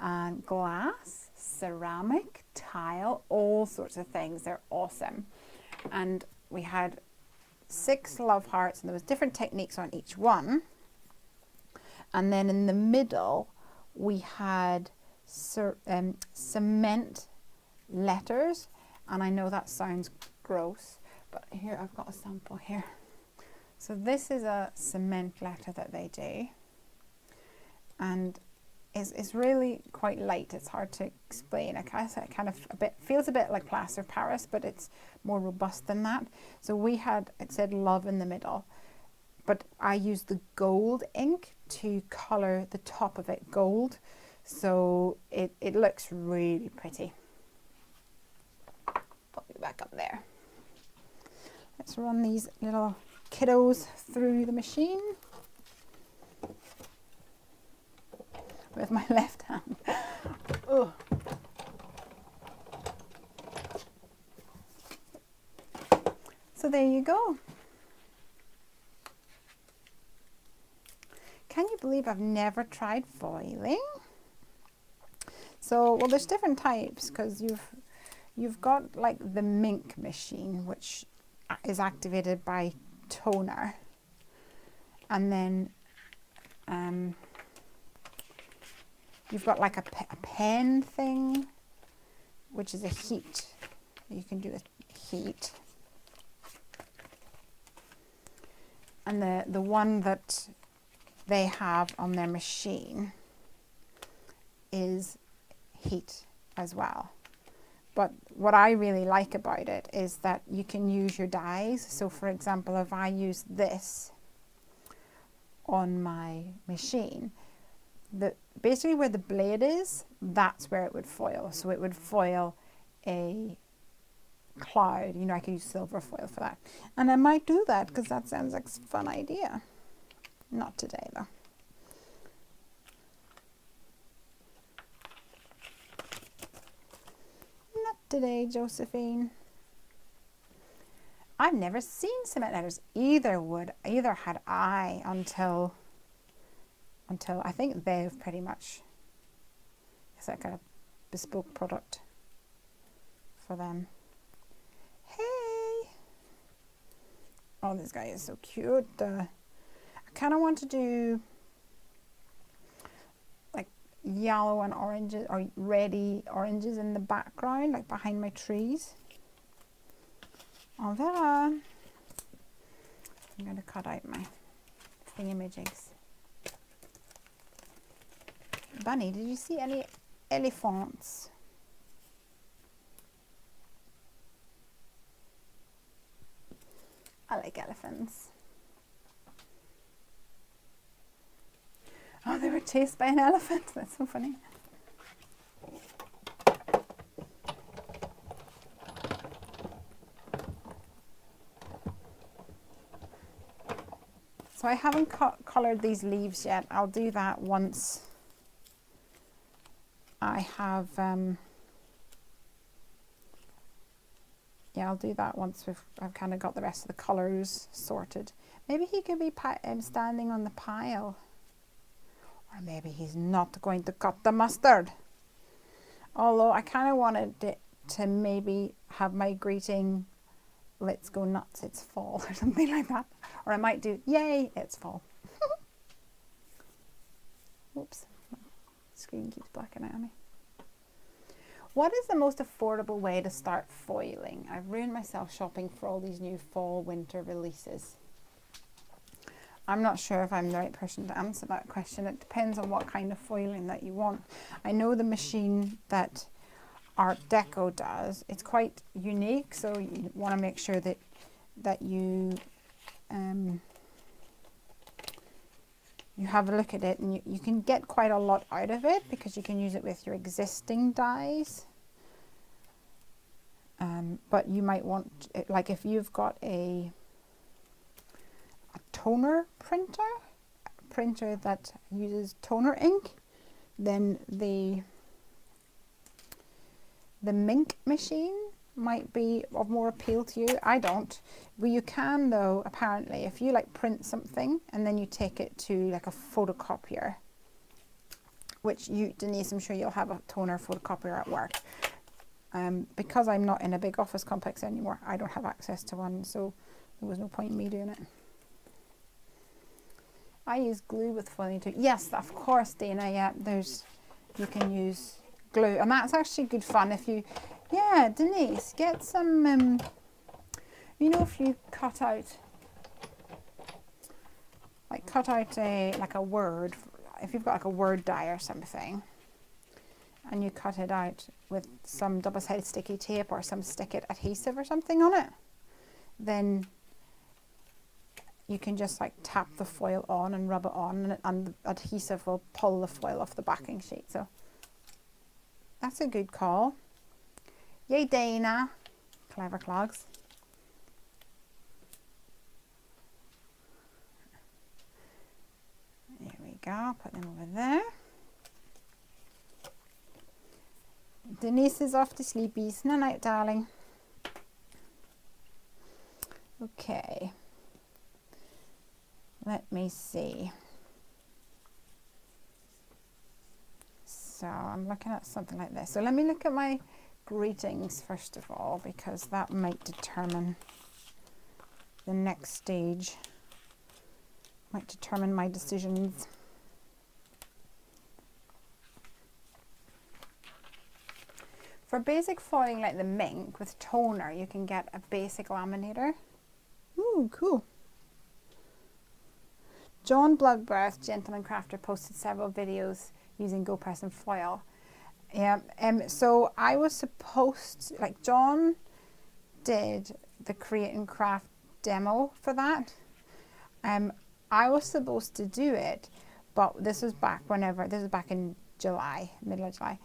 and glass, ceramic, tile, all sorts of things. They're awesome. And we had 6 love hearts, and there was different techniques on each one. And then in the middle we had cement letters, and I know that sounds gross, but here I've got a sample here. So this is a cement letter that they do, and it's really quite light. It's hard to explain. It kind of feels a bit like plaster of Paris, but it's more robust than that. So we had, it said love in the middle, but I used the gold ink to colour the top of it gold, so it looks really pretty. Put me back up there. Let's run these little kiddos through the machine with my left hand. Oh. So there you go. Can you believe I've never tried foiling? So, well, there's different types, because you've got like the Mink machine, which is activated by toner, and then you've got like a pen thing, which is a heat. You can do a heat. And the one that they have on their machine is heat as well. But what I really like about it is that you can use your dies. So for example, if I use this on my machine, basically where the blade is, that's where it would foil. So it would foil a cloud. You know, I could use silver foil for that. And I might do that because that sounds like a fun idea. Not today though. Not today, Josephine. I've never seen cement letters. Either had I until I think they've pretty much, it's like a bespoke product for them. Hey! Oh, this guy is so cute. I kind of want to do like yellow and oranges, or reddy oranges in the background, like behind my trees. En voilà. I'm going to cut out my thingamajigs. Bunny, did you see elephants. I like elephants. Oh, they were chased by an elephant. That's so funny. So I haven't coloured these leaves yet. I'll do that once I have, yeah, I'll do that once I've kind of got the rest of the colours sorted. Maybe he could be standing on the pile. Or maybe he's not going to cut the mustard. Although I kind of wanted it to maybe have my greeting, let's go nuts, it's fall, or something like that. Or I might do, yay, it's fall. Oops, my screen keeps blacking out on me. What is the most affordable way to start foiling? I've ruined myself shopping for all these new fall winter releases. I'm not sure if I'm the right person to answer that question. It depends on what kind of foiling that you want. I know the machine that Art Deco does, it's quite unique, so you want to make sure that you you have a look at it, and you can get quite a lot out of it because you can use it with your existing dies. But you might want, like if you've got a toner printer that uses toner ink, then the Mink machine might be of more appeal to you. I don't. But you can though, apparently, if you like print something and then you take it to like a photocopier, which you, Denise, I'm sure you'll have a toner photocopier at work. Because I'm not in a big office complex anymore, I don't have access to one, so there was no point in me doing it. I use glue with foiling too. Yes, of course, Dana. Yeah, you can use glue, and that's actually good fun if you, yeah, Denise, get some, you know, if you cut out like a word, if you've got like a word die or something, and you cut it out with some double-sided sticky tape or some stick-it adhesive or something on it, then you can just like tap the foil on and rub it on, and the adhesive will pull the foil off the backing sheet. So that's a good call. Yay, Dana. Clever clogs. There we go. Put them over there. Denise is off to sleepies. No night, darling. Okay. Let me see. So I'm looking at something like this. So let me look at my greetings first of all, because that might determine the next stage, might determine my decisions. For basic foiling like the Mink with toner, you can get a basic laminator. Ooh, cool. John Bloodbreath, Gentleman Crafter, posted several videos using GoPress and foil. So I was supposed, like John did the Create and Craft demo for that. I was supposed to do it, but this was back in July, middle of July.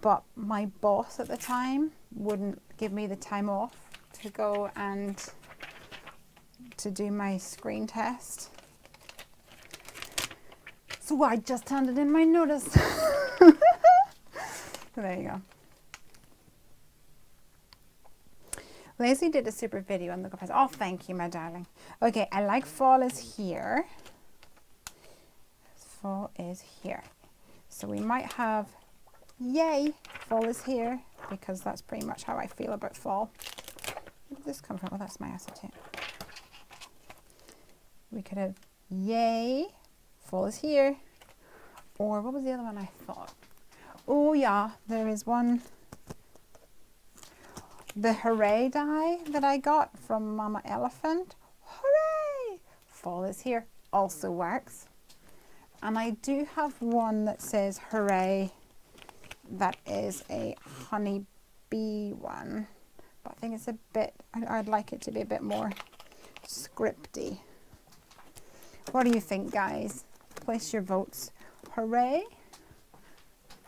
But my boss at the time wouldn't give me the time off to go and to do my screen test. So I just handed in my notice. So there you go. Lesley did a super video on the GoPress. Oh, thank you, my darling. Okay, I like fall is here. Fall is here. So we might have, yay, fall is here, because that's pretty much how I feel about fall. Where did this come from? Oh, that's my acetate. We could have, yay, fall is here. Or what was the other one I thought? Oh yeah, there is one. The Hooray die that I got from Mama Elephant. Hooray! Fall is here also works. And I do have one that says Hooray that is a honey bee one, but I think it's a bit, I'd like it to be a bit more scripty. What do you think, guys? Place your votes. Hooray?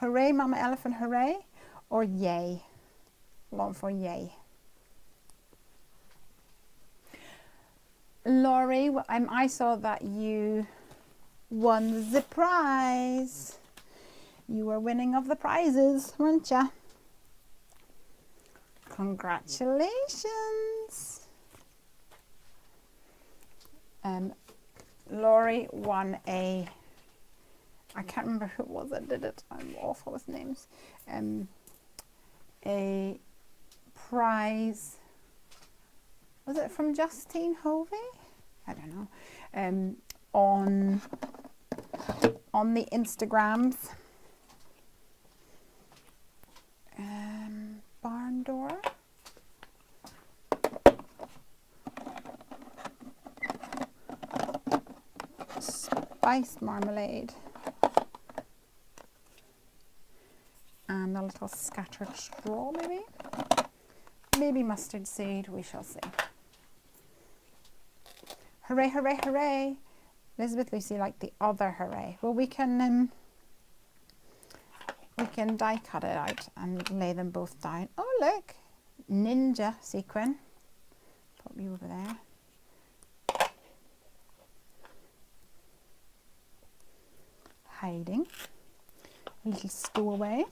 Hooray, Mama Elephant, hooray? Or yay? Long for yay. Laurie, I saw that you won the prize. You were winning of the prizes, weren't you? Congratulations. Laurie won I can't remember who it was that did it. I'm awful with names. A prize. Was it from Justine Hovey? I don't know. On the Instagrams. Barn door. Spice marmalade. And a little scattered straw, maybe. Maybe mustard seed, we shall see. Hooray, hooray, hooray. Elizabeth Lucy like the other hooray. Well, we can die cut it out and lay them both down. Oh, look. Ninja sequin. Pop you over there. Hiding. A little stowaway.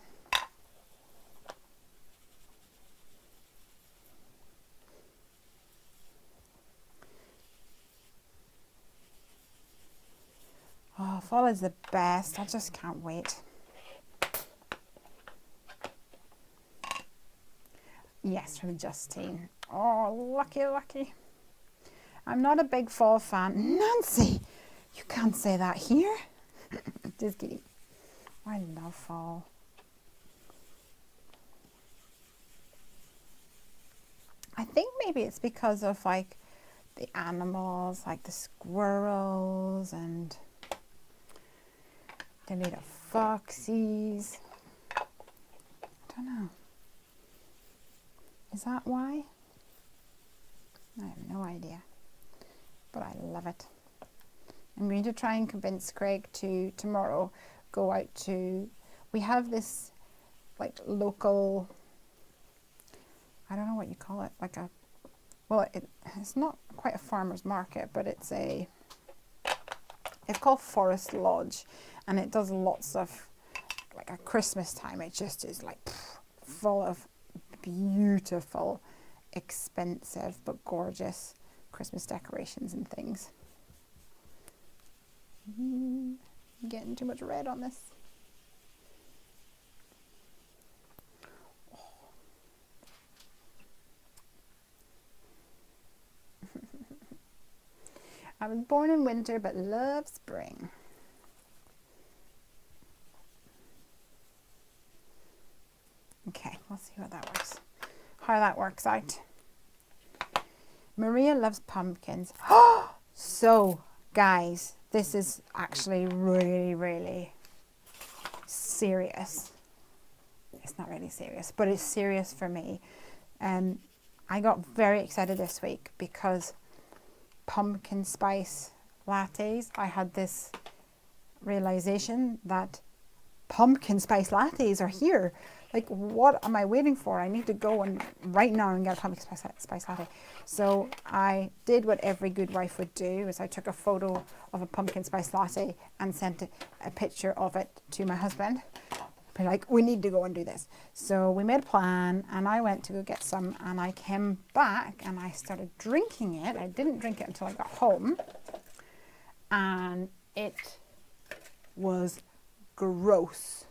Oh, fall is the best. I just can't wait. Yes, from Justine. Oh, lucky, lucky. I'm not a big fall fan. Nancy, you can't say that here. Just kidding. I love fall. I think maybe it's because of like the animals, like the squirrels and the little foxies. I don't know. Is that why? I have no idea. But I love it. I'm going to try and convince Craig to tomorrow go out to, we have this like local, I don't know what you call it, like a, well, it's not quite a farmer's market, but it's called Forest Lodge, and it does lots of, like at Christmas time, it just is like full of beautiful, expensive, but gorgeous Christmas decorations and things. Getting too much red on this. I was born in winter but love spring. Okay, we'll see how that works out. Maria loves pumpkins. So, guys, this is actually really, really serious. It's not really serious, but it's serious for me. I got very excited this week because pumpkin spice lattes, I had this realization that pumpkin spice lattes are here. Like, what am I waiting for? I need to go and right now and get a pumpkin spice latte. So I did what every good wife would do, is I took a photo of a pumpkin spice latte and sent a picture of it to my husband. Be like, we need to go and do this. So we made a plan and I went to go get some, and I came back and I started drinking it. I didn't drink it until I got home, and it was gross.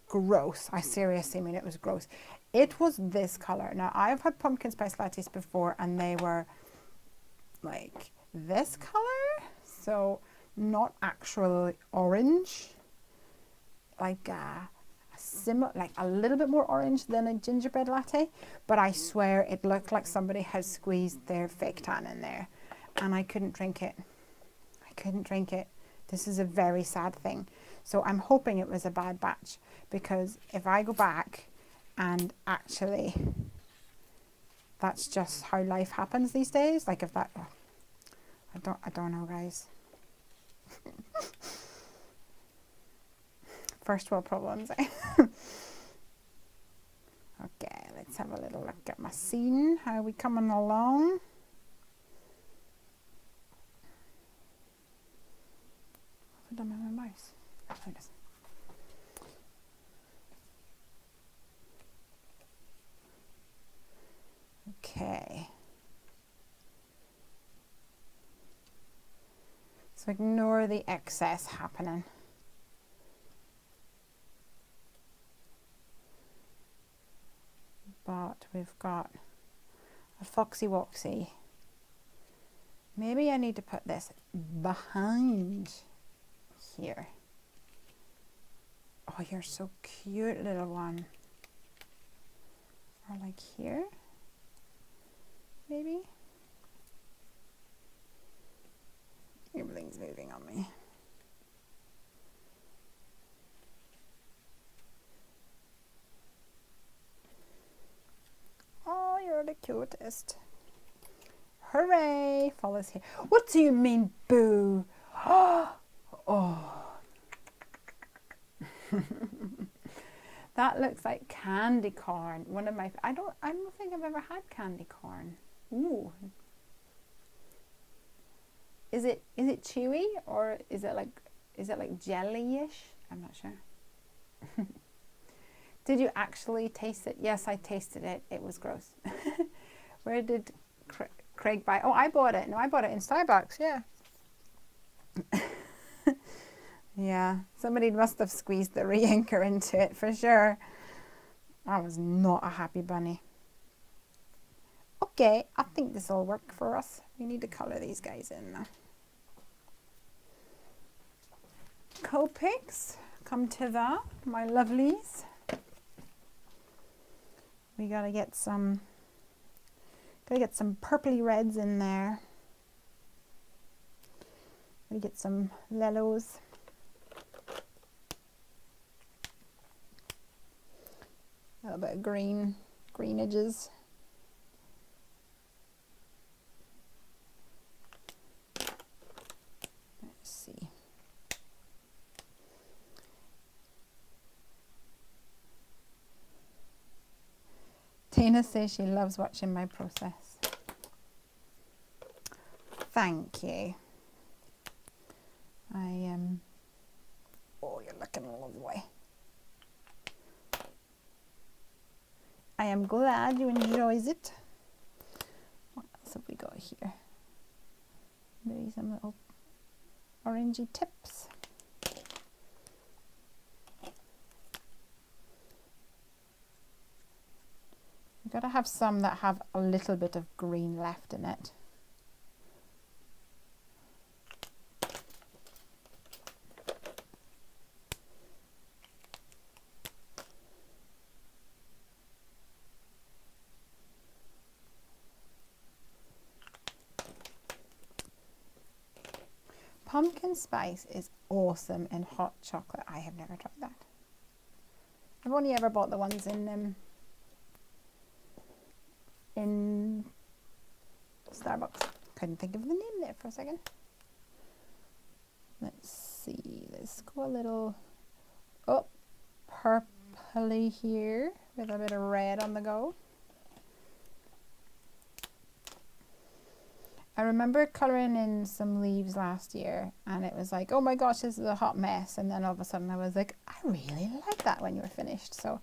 Gross. I seriously mean it was gross. It was this color. Now, I've had pumpkin spice lattes before and they were like this color, so not actually orange, like like a little bit more orange than a gingerbread latte, but I swear it looked like somebody had squeezed their fake tan in there, and I couldn't drink it. I couldn't drink it. This is a very sad thing. So I'm hoping it was a bad batch, because if I go back and actually that's just how life happens these days, like if that, I don't know, guys. First world problems. Eh? Okay, let's have a little look at my scene. How are we coming along? What have I done with my mouse? Oh, there it is. Okay. So ignore the excess happening. But we've got a foxy woxy. Maybe I need to put this behind here. Oh, you're so cute, little one. Or like here, maybe? Everything's moving on me. Oh, you're the cutest. Hooray! Follows here. What do you mean, boo? Oh. That looks like candy corn. One of my, I don't think I've ever had candy corn. Ooh. Is it chewy, or is it like jelly-ish? I'm not sure. Did you actually taste it? Yes, I tasted it. It was gross. Where did Craig buy? Oh, I bought it. No, I bought it in Starbucks. Yeah. Yeah, somebody must have squeezed the re-inker into it for sure. I was not a happy bunny. Okay, I think this will work for us. We need to colour these guys in now. Copics, come to that, my lovelies. We gotta get some purpley reds in there. Gotta get some yellows. A little bit of greenages. Let's see. Tina says she loves watching my process. Thank you. Oh, you're looking lovely. I am glad you enjoys it. What else have we got here? Maybe some little orangey tips. You've got to have some that have a little bit of green left in it. Pumpkin spice is awesome in hot chocolate. I have never tried that. I've only ever bought the ones in Starbucks. Couldn't think of the name there for a second. Let's see. Let's go a little purpley here with a bit of red on the go. I remember colouring in some leaves last year and it was like, oh my gosh, this is a hot mess. And then all of a sudden I was like, I really like that when you were finished. So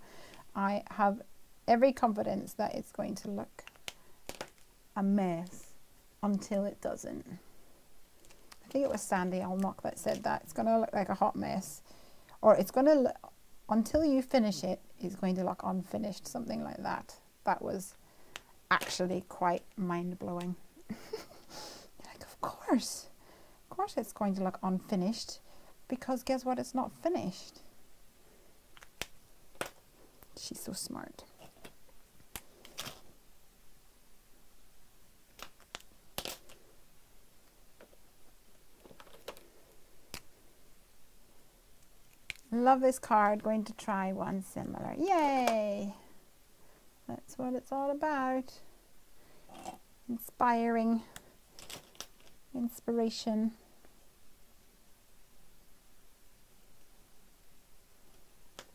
I have every confidence that it's going to look a mess until it doesn't. I think it was Sandy Alnock that said that. It's going to look like a hot mess. Or it's going to, until you finish it, it's going to look unfinished. Something like that. That was actually quite mind-blowing. Of course it's going to look unfinished, because guess what, it's not finished. She's so smart. love this card. Going to try one similar. Yay! That's what it's all about. Inspiring. Inspiration.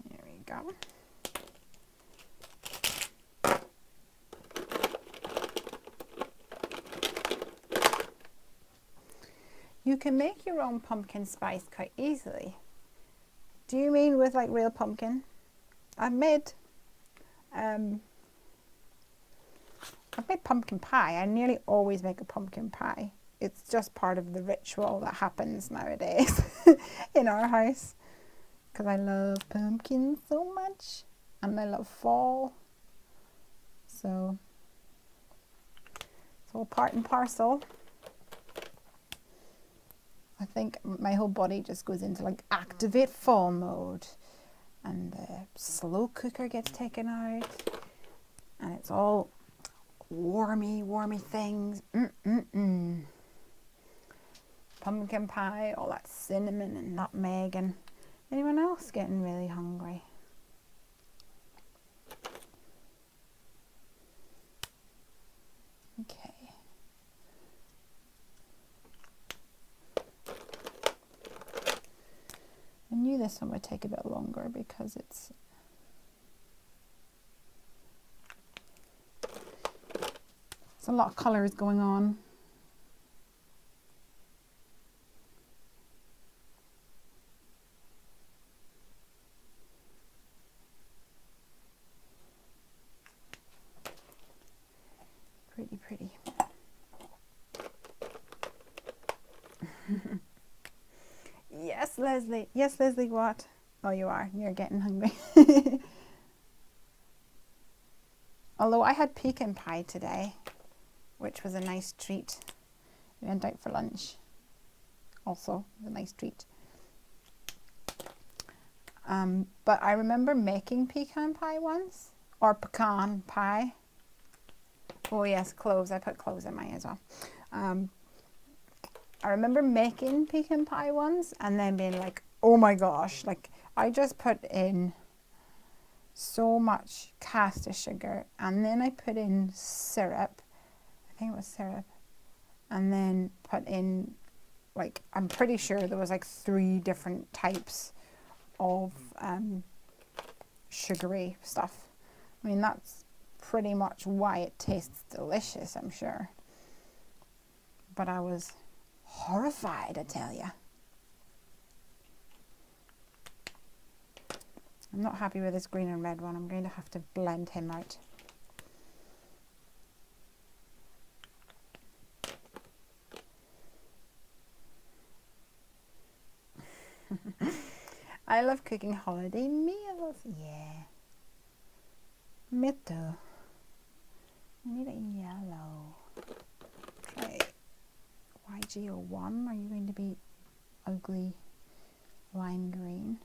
There we go. You can make your own pumpkin spice quite easily. Do you mean with like real pumpkin? I've made pumpkin pie. I nearly always make a pumpkin pie. It's just part of the ritual that happens nowadays in our house. Because I love pumpkins so much. And I love fall. So it's all part and parcel. I think my whole body just goes into like activate fall mode. And the slow cooker gets taken out. And it's all warmy things. Pumpkin pie, all that cinnamon and nutmeg. And anyone else getting really hungry? Okay. I knew this one would take a bit longer because it's a lot of colours going on. Pretty. Yes, Lesley. Yes, Lesley, what? Oh, you are. You're getting hungry. Although I had pecan pie today, which was a nice treat. We went out for lunch. Also, a nice treat. But I remember making pecan pie once. Or pecan pie. Oh yes, cloves. I put cloves in mine as well. I remember making pecan pie once and then being like, oh my gosh, like I just put in so much caster sugar and then I put in syrup. I think it was syrup. And then put in, like, I'm pretty sure there was like 3 different types of sugary stuff. I mean, that's pretty much why it tastes delicious, I'm sure. But I was horrified, I tell you. I'm not happy with this green and red one. I'm going to have to blend him out. I love cooking holiday meals. Yeah. Me too. I need a yellow. Try YG01. Are you going to be ugly lime green?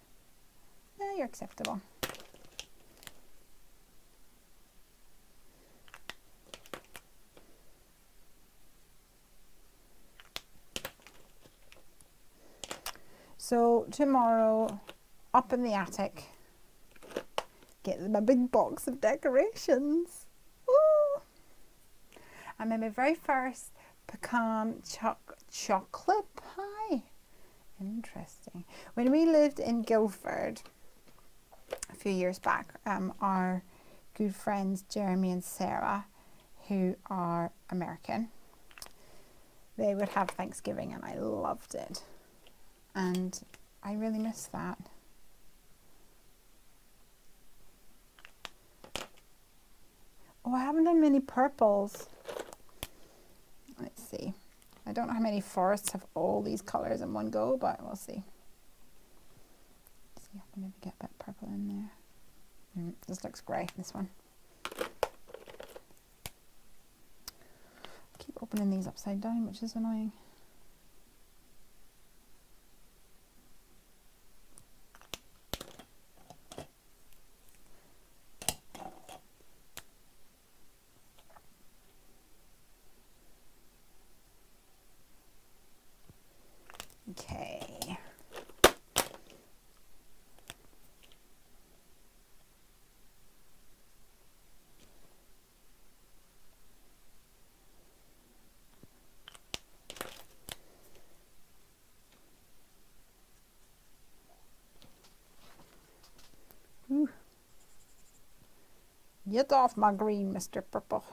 Yeah, you're acceptable. So tomorrow, up in the attic, get my big box of decorations. Woo! I made my very first pecan chocolate pie. Interesting. When we lived in Guildford a few years back, our good friends Jeremy and Sarah, who are American, they would have Thanksgiving and I loved it. And I really miss that. Oh, I haven't done many purples. Let's see. I don't know how many forests have all these colours in one go, but we'll see. Let's see if I can maybe get a bit purple in there. This looks grey, this one. Keep opening these upside down, which is annoying. Okay. Get off my green, Mr. Purple.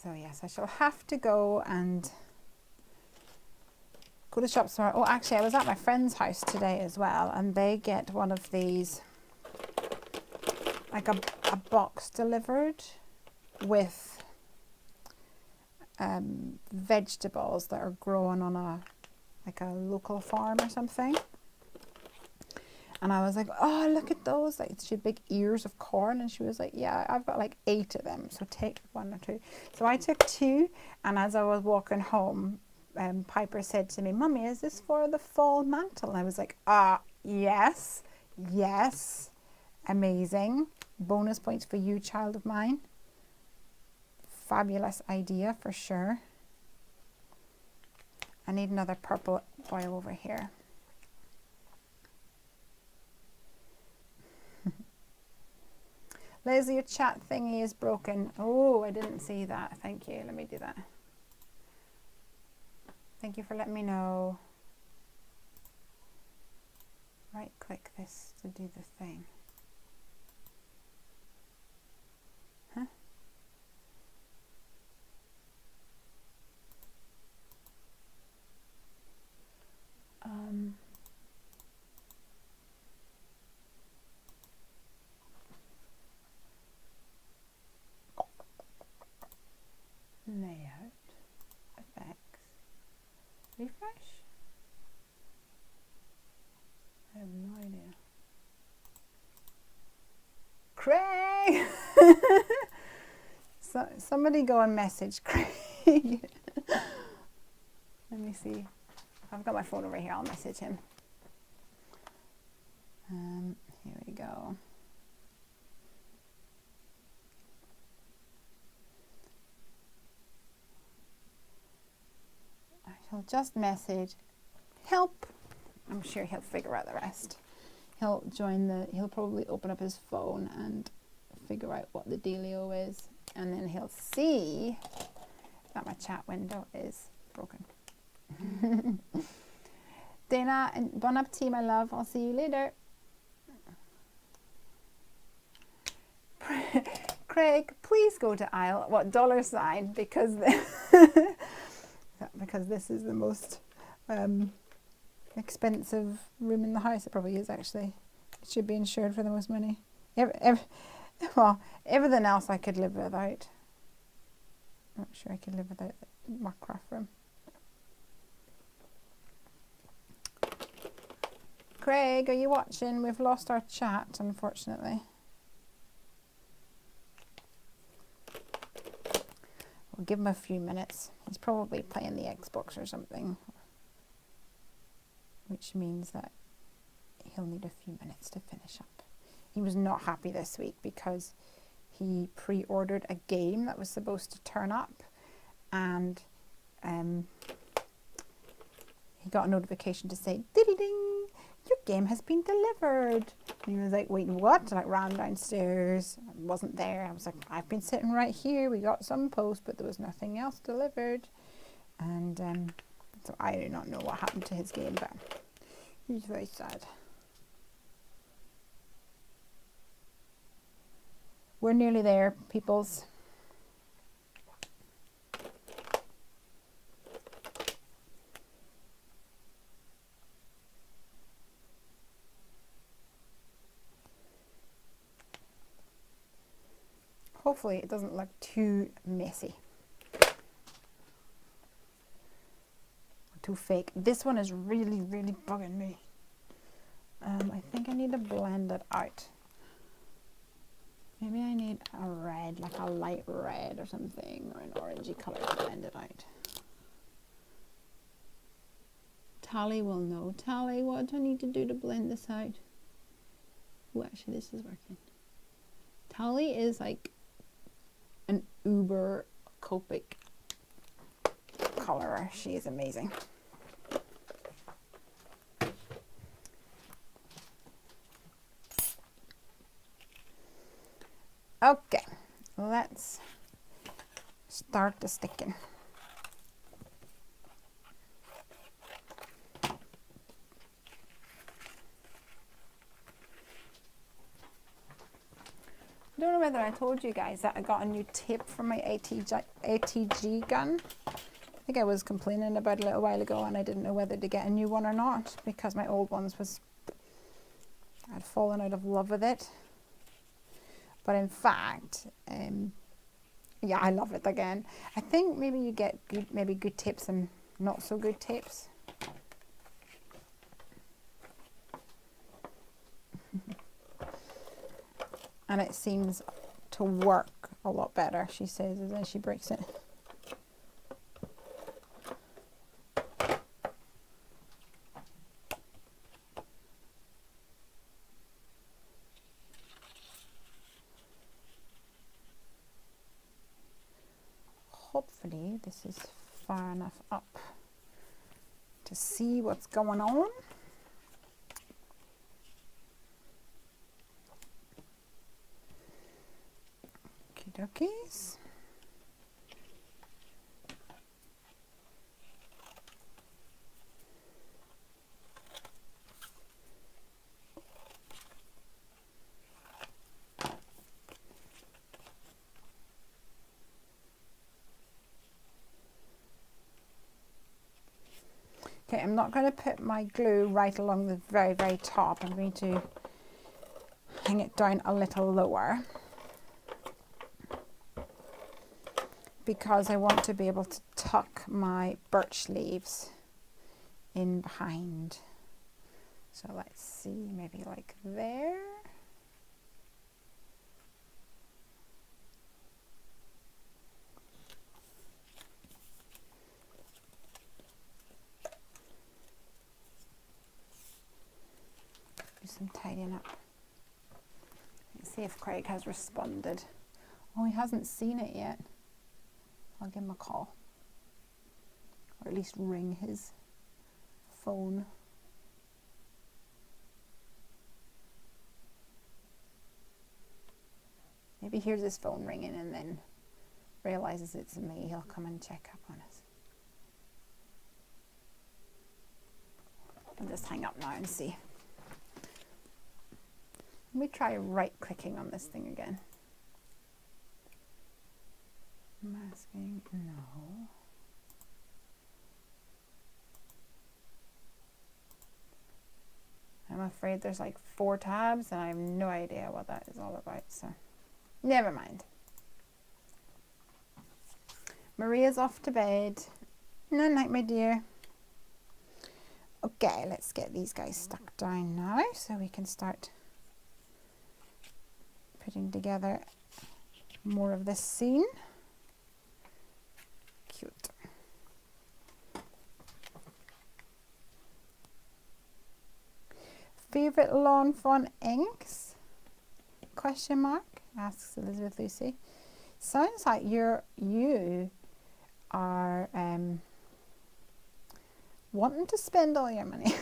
So yes, I shall have to go and go to the shops tomorrow. Oh, actually, I was at my friend's house today as well, and they get one of these, like a box delivered with vegetables that are grown on a local farm or something. And I was like, oh, look at those. Like, she had big ears of corn. And she was like, yeah, I've got like 8 of them. So take 1 or 2. So I took 2. And as I was walking home, Piper said to me, Mummy, is this for the fall mantle? And I was like, yes, yes. Amazing. Bonus points for you, child of mine. Fabulous idea for sure. I need another purple foil over here. Lesley, your chat thingy is broken. Oh, I didn't see that. Thank you. Let me do that. Thank you for letting me know. Right click this to do the thing. Huh? Layout, effects, refresh. I have no idea. Craig! So, somebody go and message Craig. Let me see. I've got my phone over here. I'll message him. Here we go. I shall just message help. I'm sure he'll figure out the rest. He'll probably open up his phone and figure out what the dealio is, and then he'll see that my chat window is broken. Dana, and bon appetit, my love. I'll see you later. Craig, please go to aisle, $, because because this is the most expensive room in the house. It probably is, actually. It should be insured for the most money. Well, everything else I could live without. I'm not sure I could live without my craft room. Craig, are you watching? We've lost our chat, unfortunately. We'll give him a few minutes. He's probably playing the Xbox or something, which means that he'll need a few minutes to finish up. He was not happy this week because he pre-ordered a game that was supposed to turn up, and he got a notification to say, ding, your game has been delivered. And he was like, wait, what? So I ran downstairs. I wasn't there. I was like, I've been sitting right here. We got some post, but there was nothing else delivered. And so I do not know what happened to his game, but he's very sad. We're nearly there, peoples. Hopefully it doesn't look too messy. Too fake. This one is really, really bugging me. I think I need to blend it out. Maybe I need a red, like a light red or something, or an orangey color to blend it out. Tally will know. Tally, what do I need to do to blend this out? Oh, actually this is working. Tally is like an uber Copic colorer. She is amazing. Okay, let's start the sticking. I don't know whether I told you guys that I got a new tape for my ATG gun. I think I was complaining about it a little while ago and I didn't know whether to get a new one or not because my old ones I'd fallen out of love with it. But in fact, yeah, I love it again. I think maybe you get good tapes and not so good tapes. And it seems to work a lot better, she says, as she breaks it. Hopefully this is far enough up to see what's going on. Okie dokies. Okay, I'm not going to put my glue right along the very, very top. I'm going to hang it down a little lower because I want to be able to tuck my birch leaves in behind. So let's see, maybe like there. Do some tidying up. Let's see if Craig has responded. Oh, he hasn't seen it yet. I'll give him a call. Or at least ring his phone. Maybe he hears his phone ringing and then realizes it's me. He'll come and check up on us. I'll just hang up now and see. Let me try right-clicking on this thing again. Masking, no. I'm afraid there's like 4 tabs and I have no idea what that is all about, so never mind. Maria's off to bed. Night night, my dear. Okay, let's get these guys stuck down now so we can start putting together more of this scene. Cute. Favorite lawn fawn inks? Question mark, asks Elizabeth Lucy. Sounds like you are wanting to spend all your money.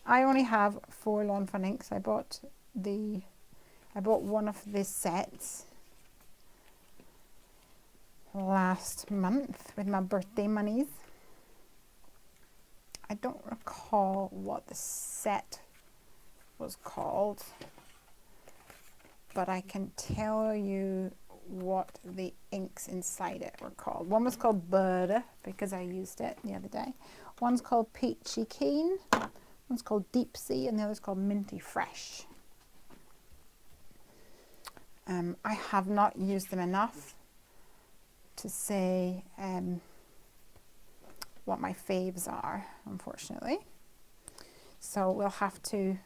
I only have 4 lawn fawn inks. I bought one of the sets last month with my birthday monies. I don't recall what the set was called, but I can tell you what the inks inside it were called. One was called Bird because I used it the other day. One's called Peachy Keen, one's called Deep Sea, and the other's called Minty Fresh. I have not used them enough to say what my faves are, unfortunately. So we'll have to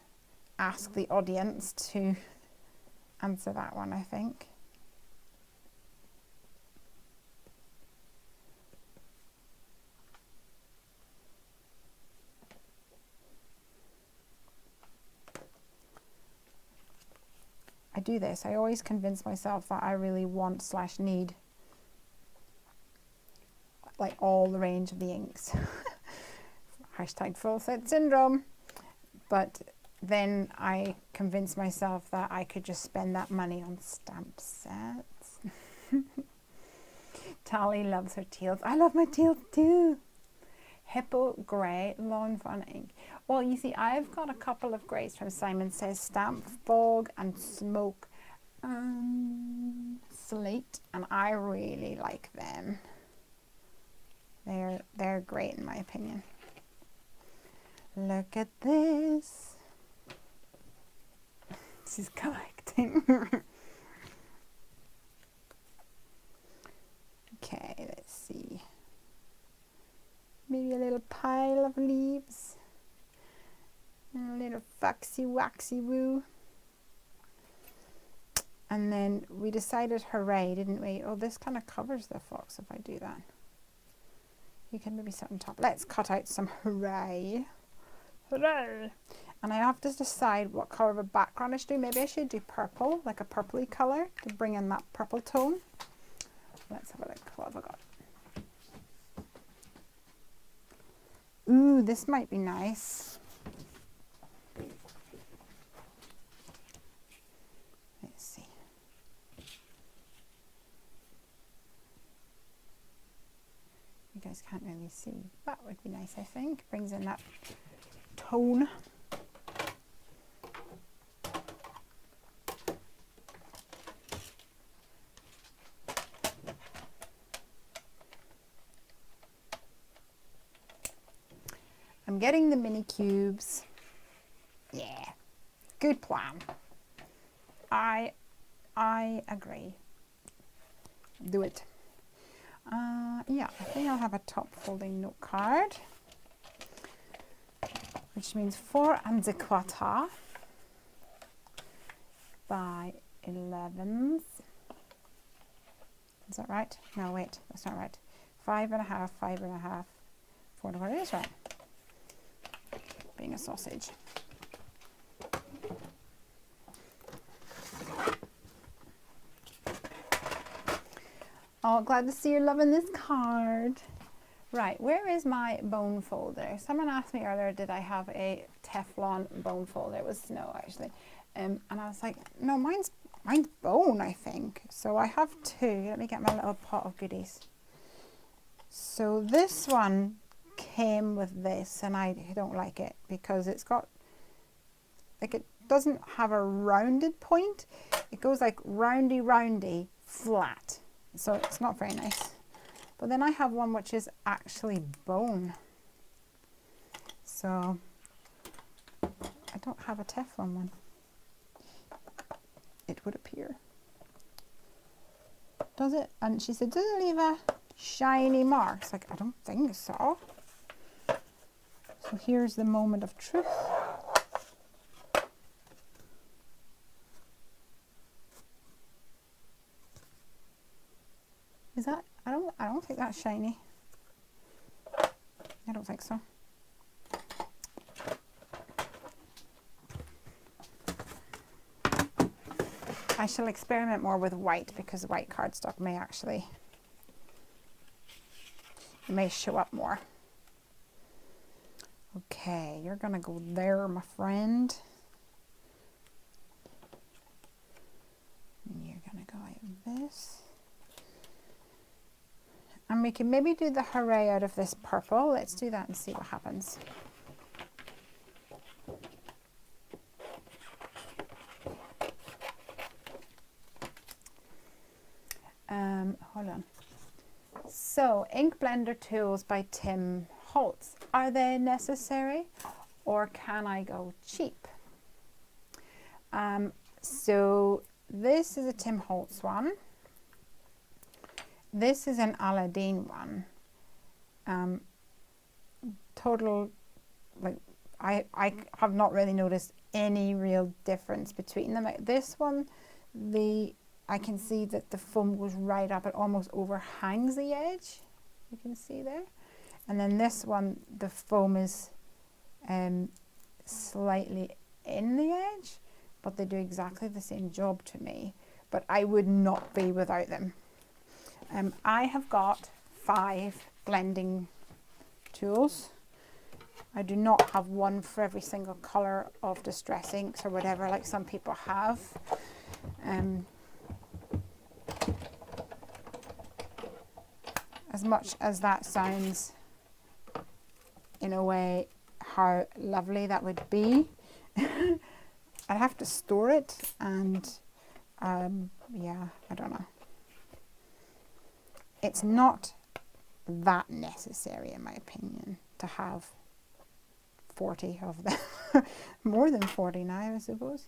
ask the audience to answer that one, I think. I do this. I always convince myself that I really want / need like all the range of the inks. Hashtag full set syndrome. But then I convince myself that I could just spend that money on stamp sets. Tally loves her tails. I love my tails too. Hippo grey lawn fawn ink. Well, you see, I've got a couple of greys from Simon Says Stamp, Fog and Smoke and Slate, and I really like them. They're great in my opinion. Look at this. She's collecting. Okay, let's see. Maybe a little pile of leaves. And a little foxy waxy woo. And then we decided Hooray, didn't we? Oh, this kind of covers the fox if I do that. You can maybe sit on top. Let's cut out some Hooray. Hooray! And I have to decide what colour of a background I should do. Maybe I should do purple, like a purpley colour, to bring in that purple tone. Let's have a look. What have I got? Ooh, this might be nice. Let's see. You guys can't really see. That would be nice, I think. Brings in that tone. I'm getting the mini cubes. Yeah, good plan. I agree. Do it. Yeah, I think I'll have a top folding note card, which means 4 and a quarter by 11s. Is that right? No, wait, that's not right. 5 and a half, 5 and a half, 4 and a quarter. It is right. Being a sausage. Oh, glad to see you're loving this card. Right, where is my bone folder? Someone asked me earlier, did I have a Teflon bone folder? It was snow, actually. And I was like, no, mine's bone, I think. So I have 2. Let me get my little pot of goodies. So this one came with this, and I don't like it because it's got, like, it doesn't have a rounded point. It goes like roundy, flat. So it's not very nice. But then I have one which is actually bone. So I don't have a Teflon one. It would appear. Does it? And she said, does it leave a shiny mark? It's like, I don't think so. So here's the moment of truth. Is that? I don't think that's shiny. I don't think so. I shall experiment more with white because white cardstock may actually, it may show up more. Okay, you're gonna go there, my friend. And you're gonna go like this. And we can maybe do the Hooray out of this purple. Let's do that and see what happens. Hold on. So, ink blender tools by Tim Holtz. Are they necessary or can I go cheap? So this is a Tim Holtz one. This is an Aladdin one. Total, like, I have not really noticed any real difference between them. Like this one, I can see that the foam goes right up. It almost overhangs the edge. You can see there. And then this one, the foam is slightly in the edge, but they do exactly the same job to me. But I would not be without them. I have got 5 blending tools. I do not have one for every single colour of distress inks or whatever, like some people have. as much as that sounds, in a way, how lovely that would be, I'd have to store it, and yeah, I don't know. It's not that necessary, in my opinion, to have 40 of them. More than 40 now, I suppose.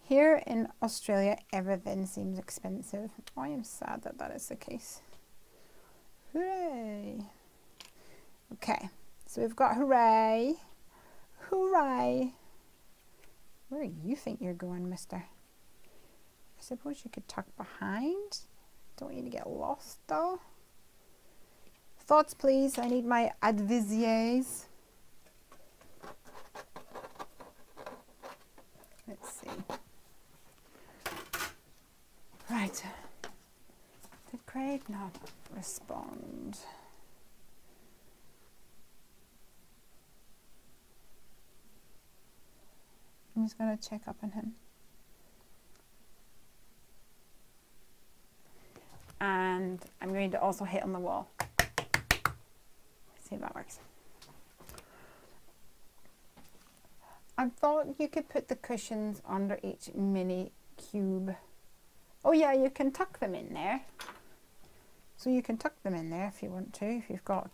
Here in Australia, everything seems expensive. I am sad that that is the case. Hooray! Okay, so we've got hooray. Hooray! Where do you think you're going, mister? I suppose you could tuck behind. Don't want you to get lost, though. Thoughts, please. I need my adviziers. Let's see. Right. Did Craig not respond? I'm just going to check up on him. And I'm going to also hit on the wall. See if that works. I thought you could put the cushions under each mini cube. Oh yeah, you can tuck them in there. So you can tuck them in there if you want to. If you've got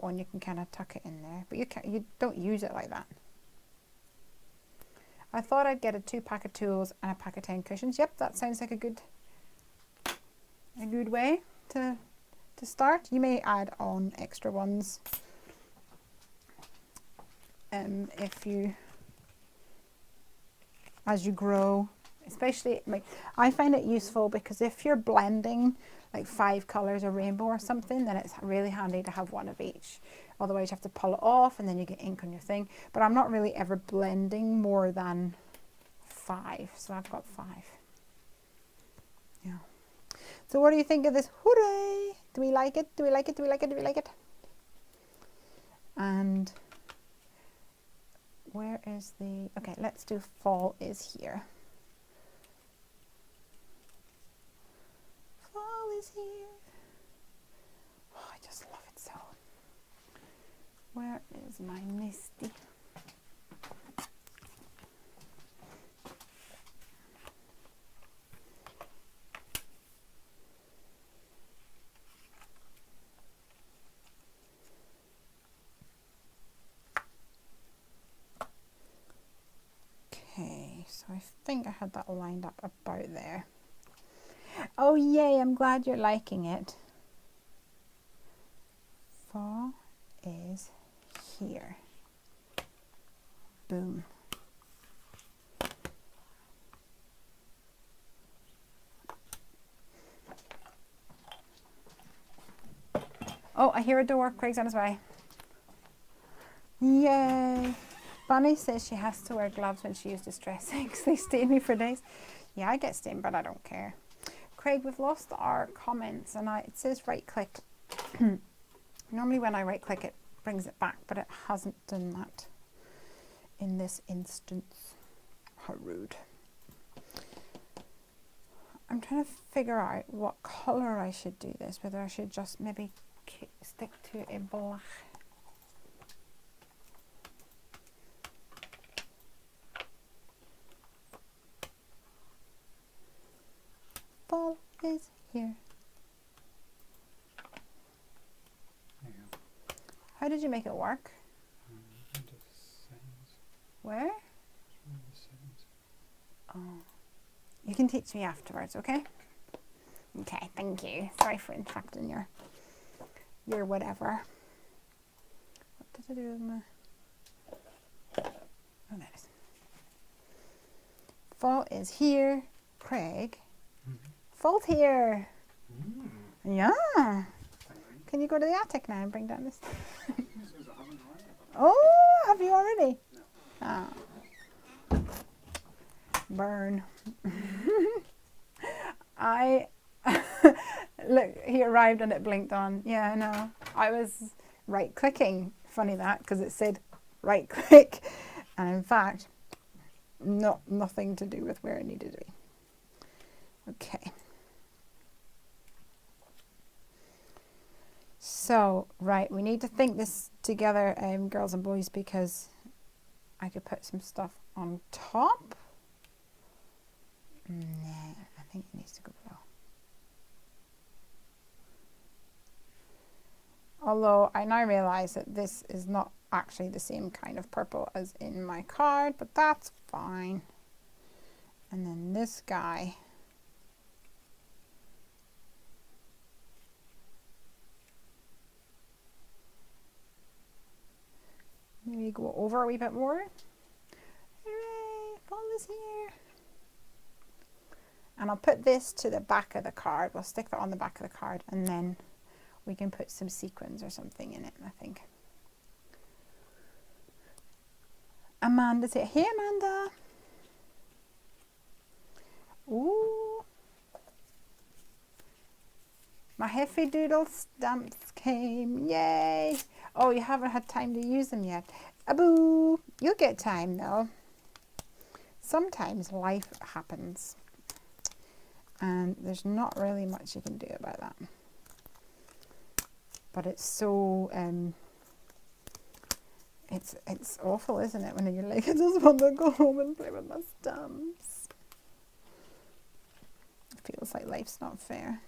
one, you can kind of tuck it in there. But you don't use it like that. I thought I'd get a 2-pack of tools and a pack of 10 cushions. Yep, that sounds like a good way to start. You may add on extra ones as you grow. Especially, I find it useful because if you're blending like 5 colours of rainbow or something, then it's really handy to have one of each. Otherwise you have to pull it off and then you get ink on your thing. But I'm not really ever blending more than 5, so I've got 5. Yeah. So what do you think of this? Hooray! Do we like it? Do we like it? Do we like it? Do we like it? And where is the... Okay, let's do fall is here. Fall is here. Oh, I just love it so. Where is my Misty? Okay, so I think I had that lined up about there. Oh yay, I'm glad you're liking it. Fall is here. Boom. Oh, I hear a door. Craig's on his way. Yay. Bunny says she has to wear gloves when she uses distress inks. They stain me for days. Yeah, I get stained, but I don't care. Craig, we've lost our comments, and it says right click. Normally when I right click it brings it back, but it hasn't done that in this instance. How rude. I'm trying to figure out what colour I should do this, whether I should just maybe stick to a black. Fall is here. There you go. How did you make it work? Into the settings. Where? Into the settings. Oh, you can teach me afterwards, okay? Okay, thank you. Sorry for interrupting your whatever. What did I do with my... Oh, there it is. Fall is here. Craig. Fall's here. Yeah. Can you go to the attic now and bring down this? Oh, have you already? No. Oh. Burn. Look, he arrived and it blinked on. Yeah, I know. I was right clicking. Funny that, because it said right click, and in fact, nothing to do with where it needed to be. Okay. So, right, we need to think this together, girls and boys, because I could put some stuff on top. Nah, I think it needs to go below. Although I now realise that this is not actually the same kind of purple as in my card, but that's fine. And then this guy. Maybe go over a wee bit more. Hooray! Fawn is here. And I'll put this to the back of the card. We'll stick that on the back of the card, and then we can put some sequins or something in it, I think. Amanda's here. Hey, Amanda. Ooh. My Heffy Doodle stamps came. Yay. Oh, you haven't had time to use them yet. Aboo. You'll get time, though. Sometimes life happens. And there's not really much you can do about that. But it's so, it's awful, isn't it? When you're like, I just want to go home and play with my stamps. It feels like life's not fair.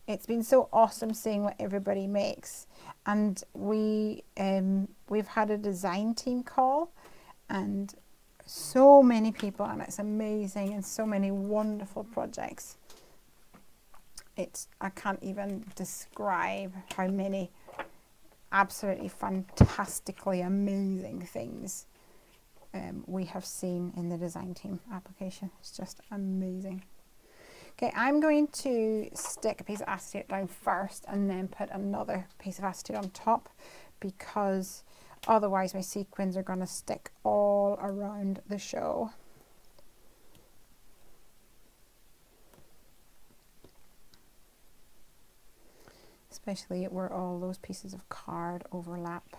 It's been so awesome seeing what everybody makes, and we've had a design team call, and so many people, and it's amazing, and so many wonderful projects. I can't even describe how many absolutely fantastically amazing things we have seen in the design team application. It's just amazing. Okay, I'm going to stick a piece of acetate down first and then put another piece of acetate on top, because otherwise my sequins are going to stick all around the show. Especially where all those pieces of card overlap.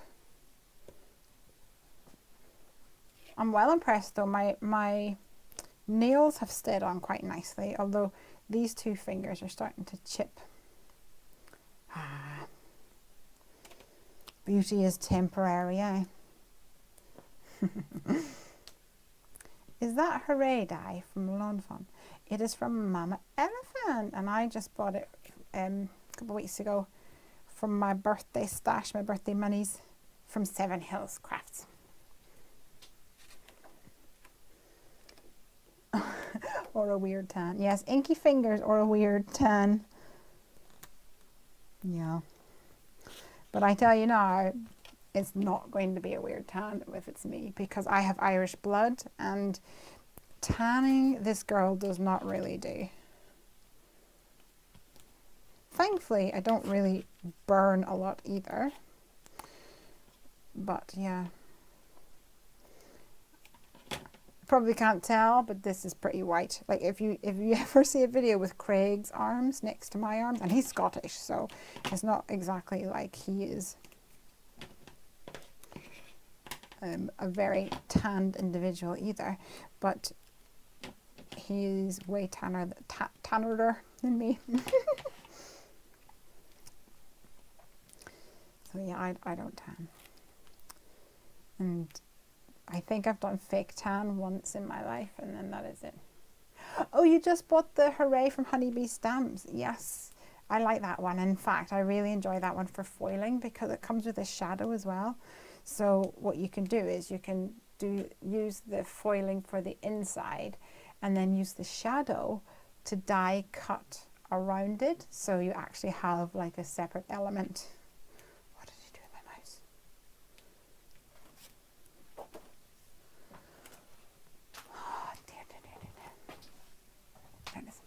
I'm well impressed though. My nails have stayed on quite nicely, although these two fingers are starting to chip. Beauty is temporary, eh? Is that Hooray dye from Lawn Fawn? It is from Mama Elephant, and I just bought it a couple of weeks ago from my birthday stash, my birthday monies from Seven Hills Crafts. Or a weird tan. Yes, inky fingers or a weird tan. Yeah. But I tell you now, it's not going to be a weird tan if it's me, because I have Irish blood, and tanning this girl does not really do. Thankfully, I don't really burn a lot either. But yeah. Probably can't tell, but this is pretty white. Like if you ever see a video with Craig's arms next to my arms, and he's Scottish, so it's not exactly like he is a very tanned individual either, but he's way tannerer than me. So yeah, I don't tan. And I think I've done fake tan once in my life, and then that is it. Oh, you just bought the Hooray from Honeybee Stamps. Yes, I like that one. In fact, I really enjoy that one for foiling, because it comes with a shadow as well. So what you can do is you can use the foiling for the inside, and then use the shadow to die cut around it, so you actually have like a separate element. What did you do with my mouse? Oh, dear. There it is.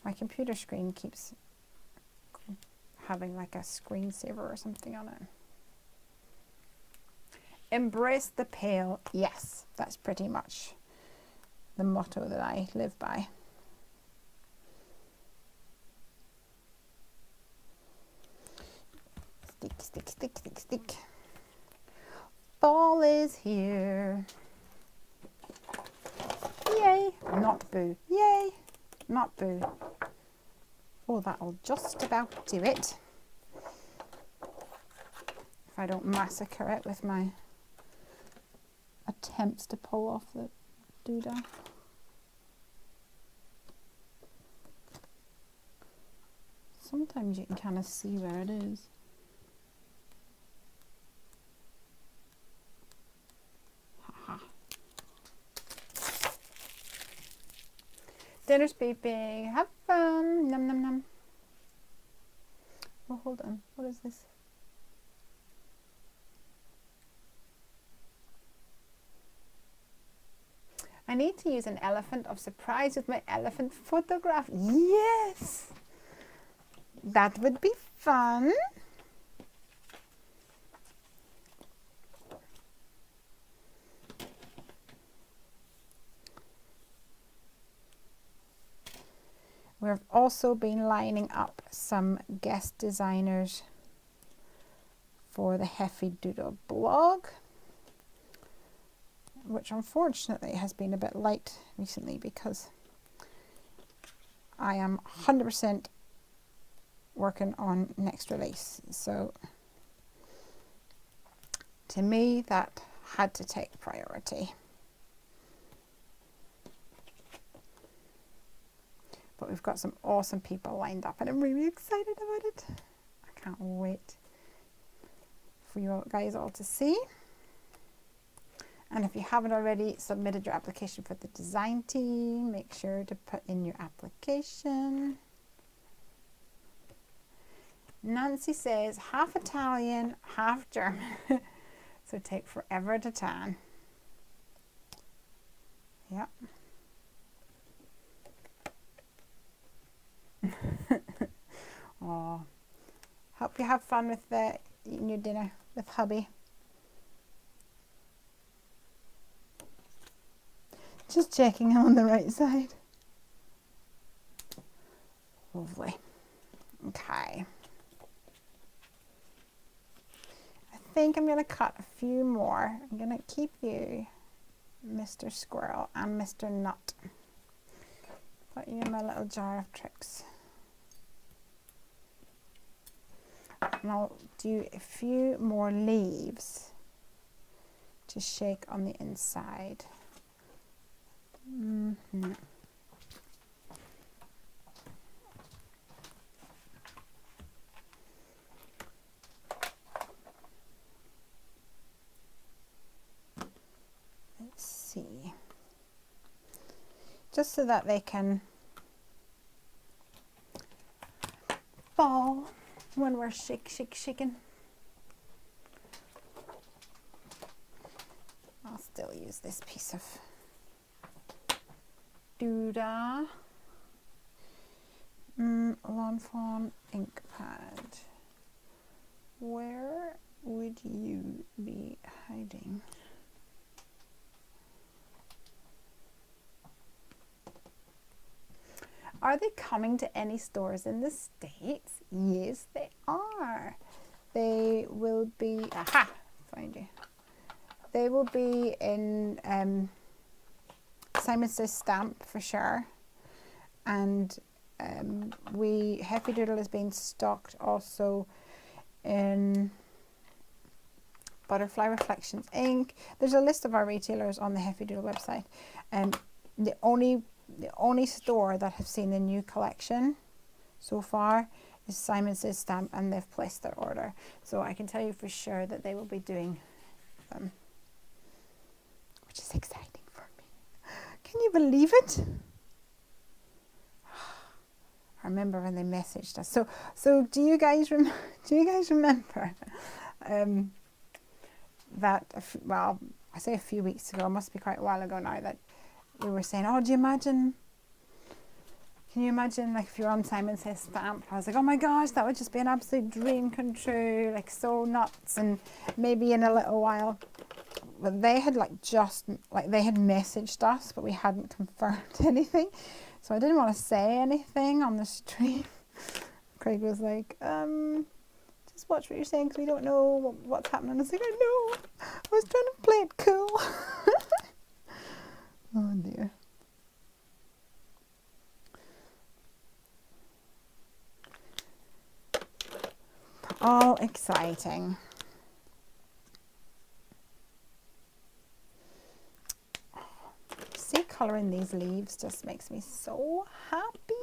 My computer screen keeps having like a screensaver or something on it. Embrace the pale. Yes, that's pretty much the motto that I live by. Stick, stick, stick, stick, stick. Fall is here. Yay. Not boo. Yay. Not boo. Oh, that'll just about do it. If I don't massacre it with my attempts to pull off the doodah. Sometimes you can kind of see where it is. Dinner's beeping. Have fun. Num num num. Oh, hold on. What is this? I need to use an elephant of surprise with my elephant photograph. Yes! That would be fun. We've also been lining up some guest designers for the Heffy Doodle blog, which unfortunately has been a bit light recently because I am 100% working on next release. So to me, that had to take priority. But we've got some awesome people lined up and I'm really excited about it. I can't wait for you guys all to see. And if you haven't already submitted your application for the design team, make sure to put in your application. Nancy says, half Italian, half German. So take forever to tan. Yep. Oh, hope you have fun with eating your dinner with hubby. Just checking I'm on the right side. Lovely. Okay. I think I'm going to cut a few more. I'm going to keep you, Mr. Squirrel, and Mr. Nut. Put you in my little jar of tricks. And I'll do a few more leaves to shake on the inside. Let's see. Just so that they can fall when we're shaking. I'll still use this piece of doodah. Lawn Fawn ink pad. Where would you be hiding? Are they coming to any stores in the States? Yes, they are. They will be, aha, find you. They will be in Simon Says Stamp for sure. And Heffy Doodle is being stocked also in Butterfly Reflections Ink. There's a list of our retailers on the Heffy Doodle website. The only store that have seen the new collection so far is Simon Says Stamp, and they've placed their order. So I can tell you for sure that they will be doing them, which is exciting for me. Can you believe it? I remember when they messaged us. So do you guys remember that? Well, I say a few weeks ago. It must be quite a while ago now that we were saying, oh, can you imagine like if you're on Simon Says Stamp? I was like, oh my gosh, that would just be an absolute dream come true, like so nuts. And maybe in a little while, but they had they had messaged us, but we hadn't confirmed anything. So I didn't want to say anything on the stream. Craig was like, just watch what you're saying because we don't know what's happening. I was like, I know. I was trying to play it cool. Oh dear. All exciting. See, colouring these leaves just makes me so happy.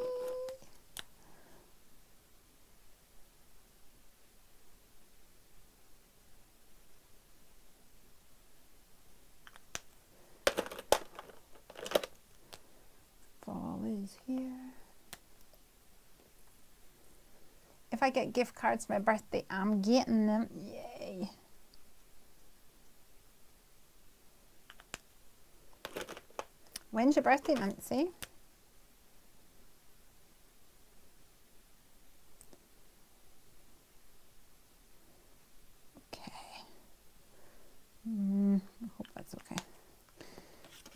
Fall is here. If I get gift cards for my birthday, I'm getting them. Yay. When's your birthday, Nancy? Okay. I hope that's okay.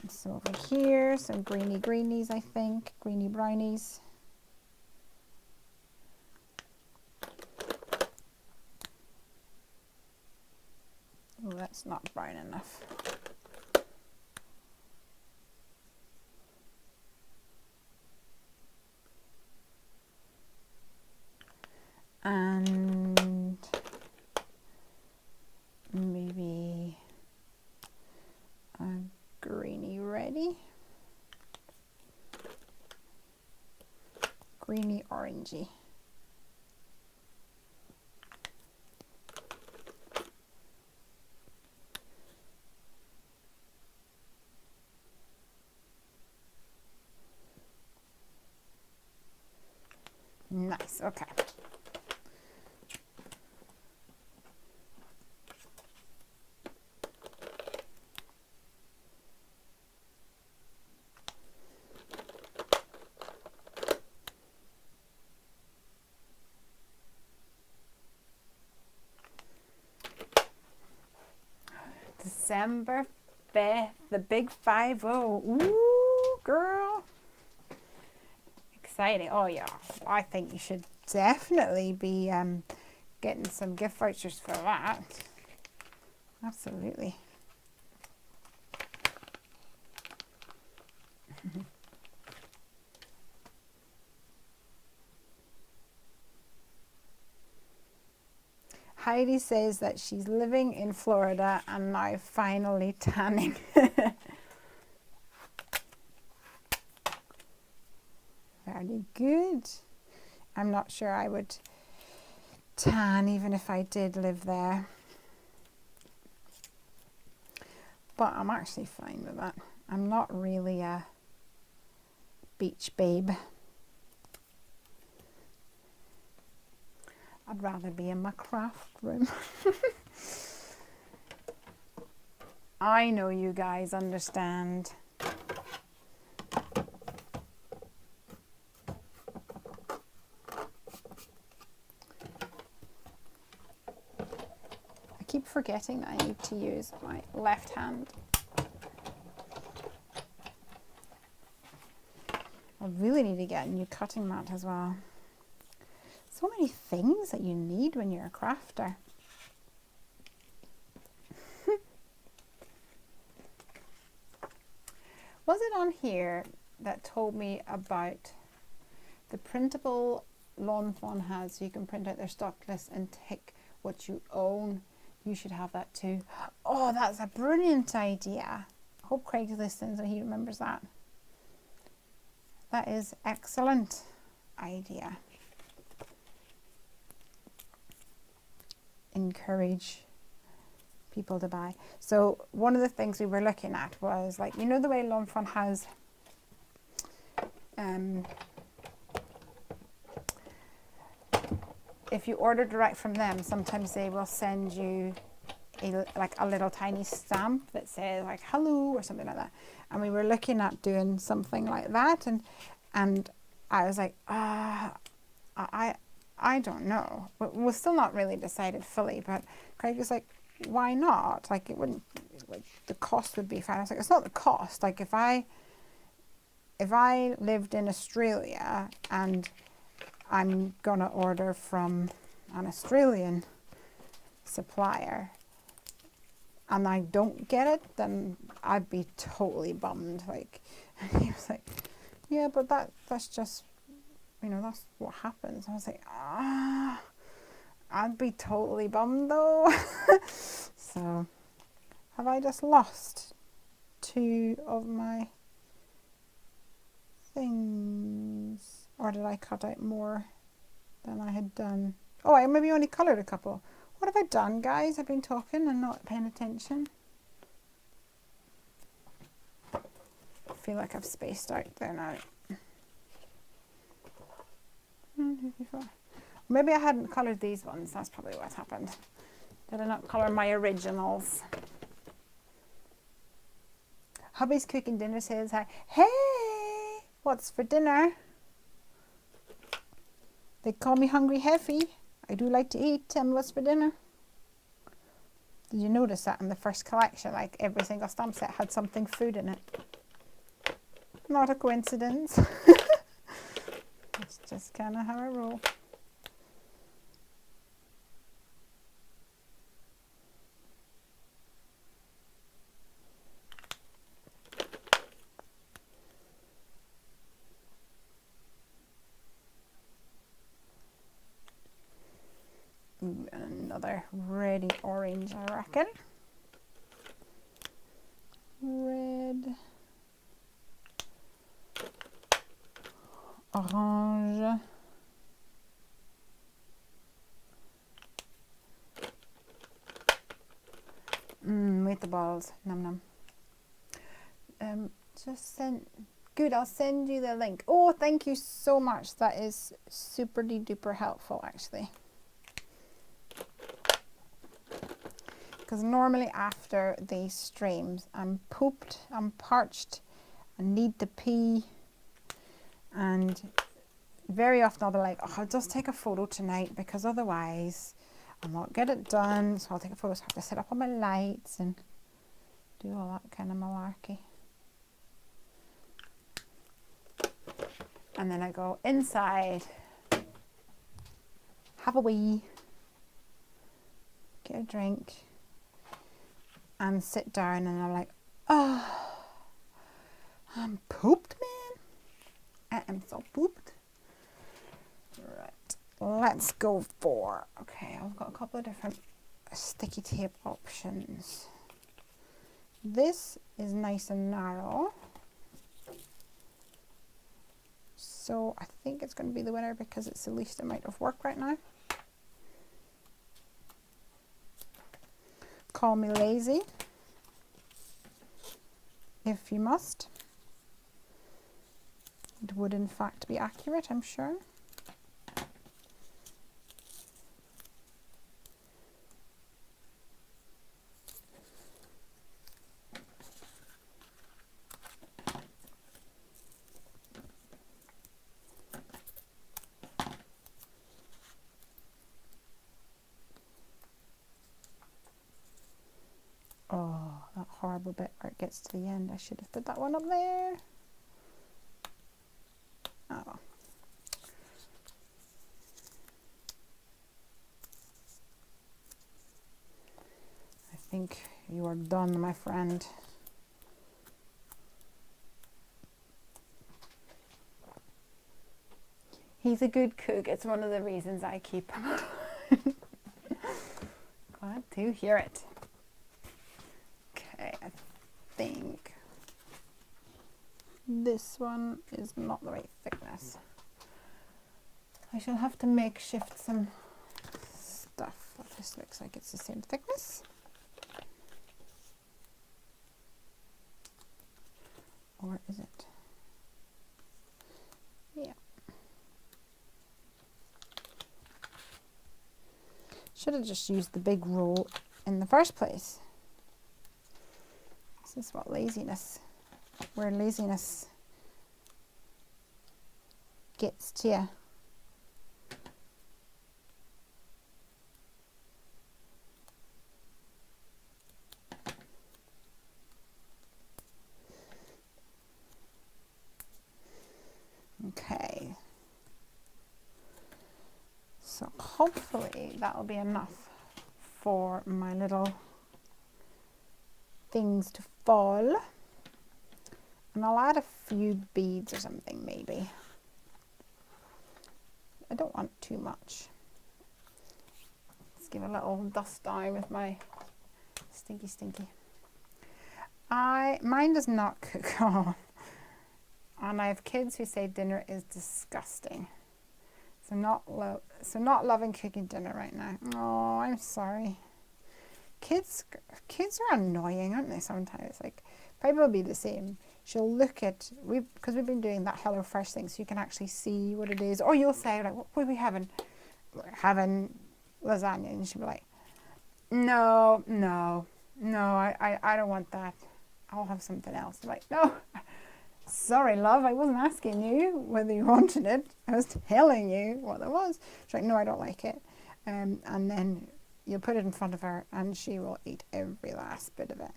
And so over here, some greenies, I think. Greeny brownies. Oh, that's not brown enough. And maybe a greeny ready. Greeny orangey. Nice, okay. December 5th, the big 5-0. Ooh, girl. Exciting. Oh, yeah. I think you should definitely be getting some gift vouchers for that. Absolutely. Heidi says that she's living in Florida and now finally tanning. Very good. I'm not sure I would tan even if I did live there. But I'm actually fine with that. I'm not really a beach babe. I'd rather be in my craft room. I know you guys understand. I keep forgetting that I need to use my left hand. I really need to get a new cutting mat as well. So many things that you need when you're a crafter. Was it on here that told me about the printable Lawn Fawn has, so you can print out their stock list and tick what you own? You should have that too. Oh, that's a brilliant idea. I hope Craig listens and he remembers that. That is excellent idea. Encourage people to buy. So one of the things we were looking at was, like, you know, the way Lawn Fawn has if you order direct from them, sometimes they will send you a little tiny stamp that says like hello or something like that. And we were looking at doing something like that, and I was like, I don't know. We're still not really decided fully, but Craig was like, why not? Like, it wouldn't, like, the cost would be fine. I was like, it's not the cost. Like, if I lived in Australia and I'm gonna order from an Australian supplier and I don't get it, then I'd be totally bummed. Like, and he was like, yeah, but that's just, you know, that's what happens. I was like, I I'd be totally bummed though. So, have I just lost 2 of my things? Or did I cut out more than I had done? Oh, I maybe only coloured a couple. What have I done, guys? I've been talking and not paying attention. I feel like I've spaced out there now. 1, 2, 3, 4. Maybe I hadn't coloured these ones. That's probably what happened. Did I not colour my originals? Hubby's cooking dinner, says hi. Hey! What's for dinner? They call me Hungry Heffy. I do like to eat. Tell me what's for dinner. Did you notice that in the first collection? Like every single stamp set had something food in it. Not a coincidence. It's just kind of how I roll. Ooh, and another ready orange, I reckon. Red. Orange. With the balls. Num num. Just send. Good, I'll send you the link. Oh, thank you so much. That is super duper helpful, actually. Because normally after these streams, I'm pooped, I'm parched, I need to pee, and very often I'll be like, oh, I'll just take a photo tonight because otherwise I'll not get it done. So I'll take a photo, so I have to set up all my lights and do all that kind of malarkey. And then I go inside, have a wee, get a drink, and sit down, and I'm like, oh, I'm pooped, man. I am so pooped. Right, let's go for, okay, I've got a couple of different sticky tape options. This is nice and narrow. So I think it's going to be the winner because it's the least amount of work right now. Call me lazy, if you must. It would in fact be accurate, I'm sure. Oh, that horrible bit where it gets to the end. I should have put that one up there. Oh. I think you are done, my friend. He's a good cook. It's one of the reasons I keep him. Glad to hear it. Okay, I think this one is not the right thickness. I shall have to makeshift some stuff. This looks like it's the same thickness. Or is it? Yeah. Should have just used the big roll in the first place. This is what laziness, where laziness gets to you. Okay, so hopefully that'll be enough for my little things to fall, and I'll add a few beads or something maybe. I don't want too much. Just give a little dust down with my stinky. Mine does not cook on. And I have kids who say dinner is disgusting. So not loving cooking dinner right now. Oh, I'm sorry. Kids are annoying, aren't they, sometimes? Like, Piper will be the same. She'll look at, because we've been doing that HelloFresh thing, so you can actually see what it is. Or you'll say, like, what are we having? We're having lasagna. And she'll be like, no, I don't want that. I'll have something else. I'm like, no, sorry, love, I wasn't asking you whether you wanted it. I was telling you what it was. She's like, no, I don't like it. And then you'll put it in front of her and she will eat every last bit of it.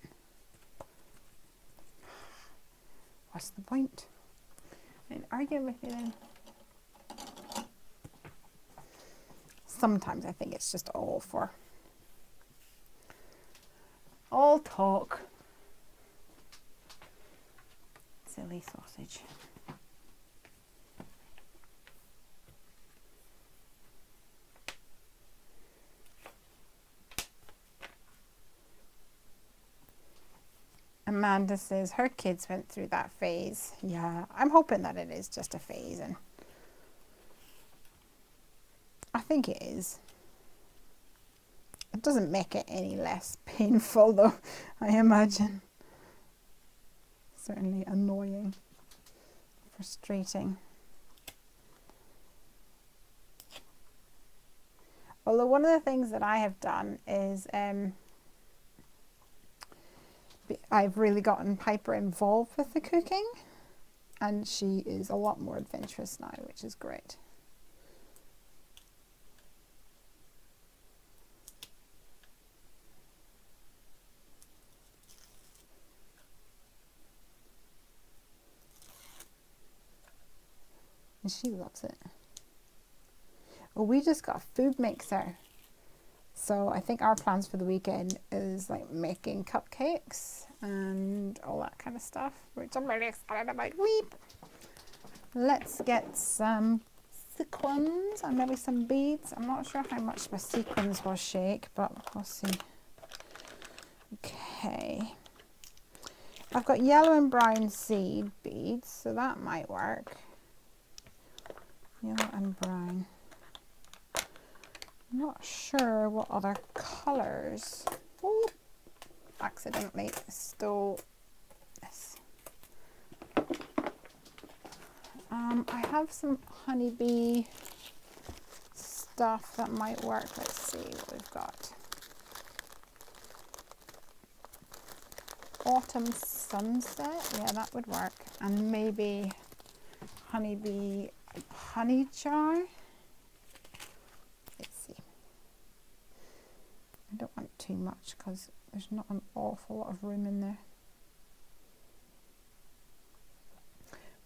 What's the point? I'm arguing with you then. Sometimes I think it's just all talk. Silly sausage. Amanda says her kids went through that phase. Yeah, I'm hoping that it is just a phase, and I think it is. It doesn't make it any less painful though, I imagine. Certainly annoying, frustrating. Although one of the things that I have done is I've really gotten Piper involved with the cooking, and she is a lot more adventurous now, which is great. And she loves it. Well, we just got a food mixer. So I think our plans for the weekend is like making cupcakes and all that kind of stuff, which I'm really excited about. Weep! Let's get some sequins and maybe some beads. I'm not sure how much my sequins will shake, but we'll see. Okay. I've got yellow and brown seed beads, so that might work. Yellow and brown. I'm not sure what other colours. Oh, accidentally stole this. I have some honeybee stuff that might work. Let's see what we've got. Autumn sunset, yeah, that would work. And maybe honeybee honey jar. Let's see. I don't want too much because there's not an awful lot of room in there.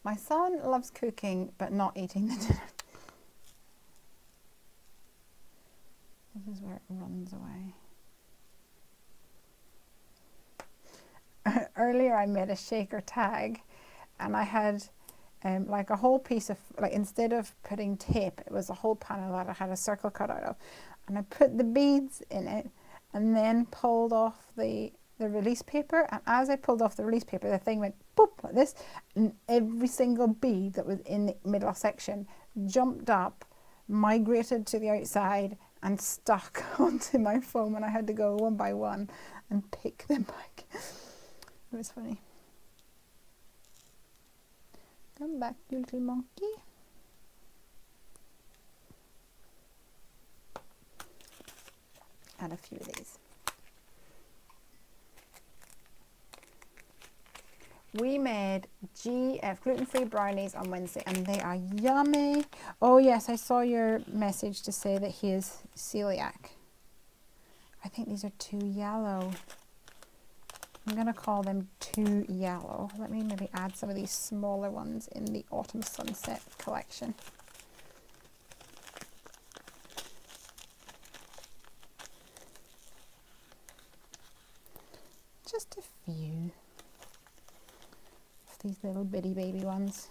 My son loves cooking but not eating the dinner. This is where it runs away. Earlier I made a shaker tag and I had like a whole piece of, like, instead of putting tape, it was a whole panel that I had a circle cut out of, and I put the beads in it and then pulled off the release paper, and as I pulled off the release paper the thing went boop like this, and every single bead that was in the middle section jumped up, migrated to the outside and stuck onto my foam, and I had to go one by one and pick them back. It was funny. Come back, you little monkey. Add a few of these. We made GF gluten-free brownies on Wednesday and they are yummy. Oh yes, I saw your message to say that he is celiac. I think these are too yellow. I'm going to call them too yellow. Let me maybe add some of these smaller ones in the Autumn Sunset collection. Just a few of these little bitty baby ones.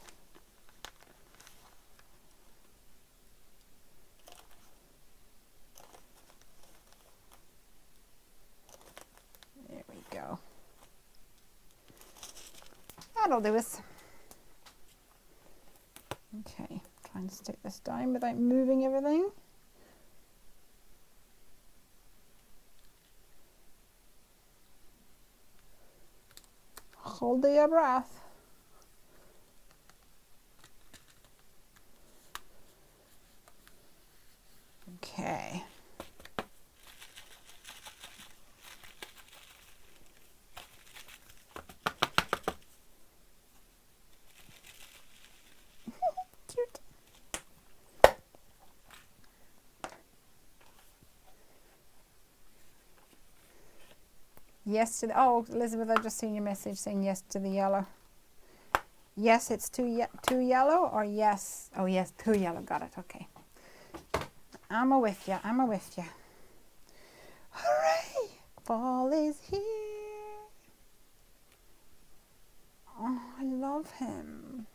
that'll do us. Okay, try and stick this down without moving everything. Hold your breath. Okay. Cute. Yes to the, oh, Elizabeth, I've just seen your message saying yes to the yellow. Yes, it's too yellow, or yes? Oh, yes, too yellow. Got it. Okay. I'm a with ya. I'm a with ya. Hooray! Fall is here. Oh, I love him.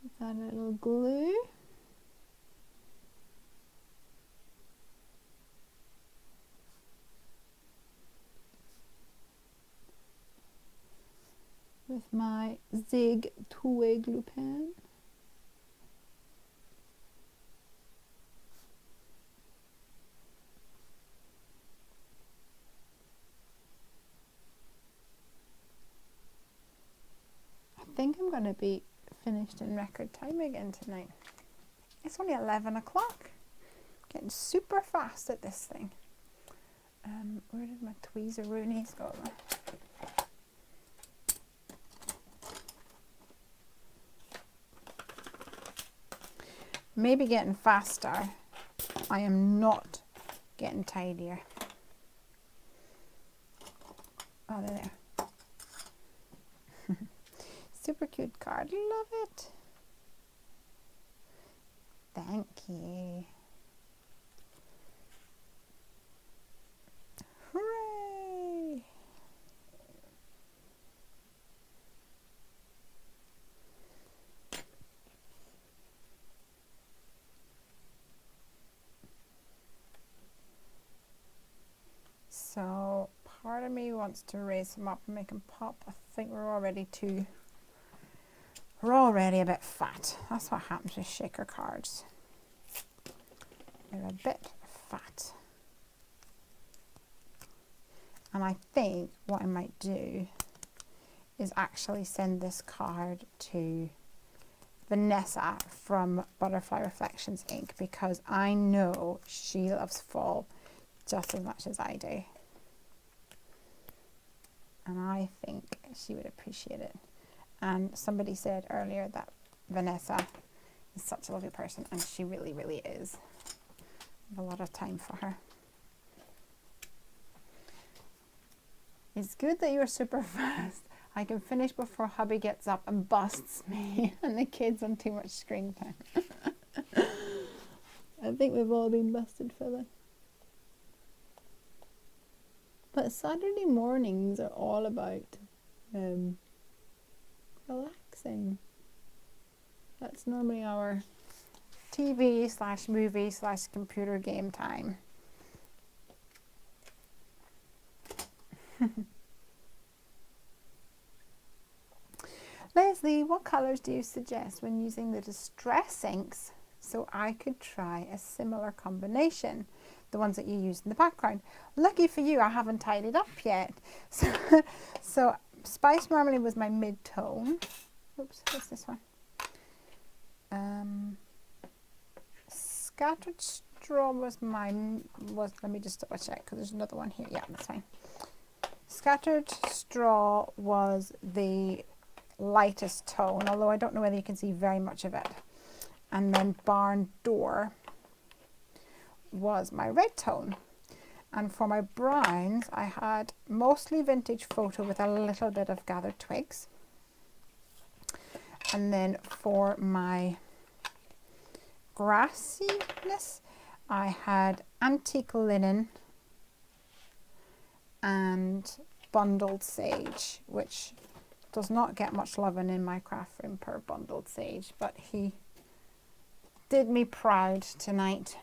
Is that a little glue? With my Zig two-way glue pen. I think I'm going to be finished in record time again tonight. It's only 11 o'clock. Getting super fast at this thing. Where did my tweezeroonie go? Maybe getting faster. I am not getting tidier. Oh, they're there. Super cute card. Love it. Thank you. Hooray! So part of me wants to raise them up and make them pop. I think we're already a bit fat. That's what happens with shaker cards. They're a bit fat. And I think what I might do is actually send this card to Vanessa from Butterfly Reflections Inc. because I know she loves fall just as much as I do. And I think she would appreciate it. And somebody said earlier that Vanessa is such a lovely person, and she really, really is. I have a lot of time for her. It's good that you're super fast. I can finish before hubby gets up and busts me and the kids on too much screen time. I think we've all been busted for that. But Saturday mornings are all about relaxing. That's normally our TV/movie/computer game time. Lesley, what colours do you suggest when using the distress inks so I could try a similar combination? The ones that you used in the background. Lucky for you, I haven't tidied up yet. So Spice Marmalade was my mid-tone. Oops, what's this one? Scattered Straw was let me just double check because there's another one here. Yeah, that's fine. Scattered Straw was the lightest tone, although I don't know whether you can see very much of it. And then Barn Door was my red tone. And for my browns, I had mostly Vintage Photo with a little bit of Gathered Twigs. And then for my grassiness, I had Antique Linen and Bundled Sage, which does not get much loving in my craft room per Bundled Sage, but he did me proud tonight.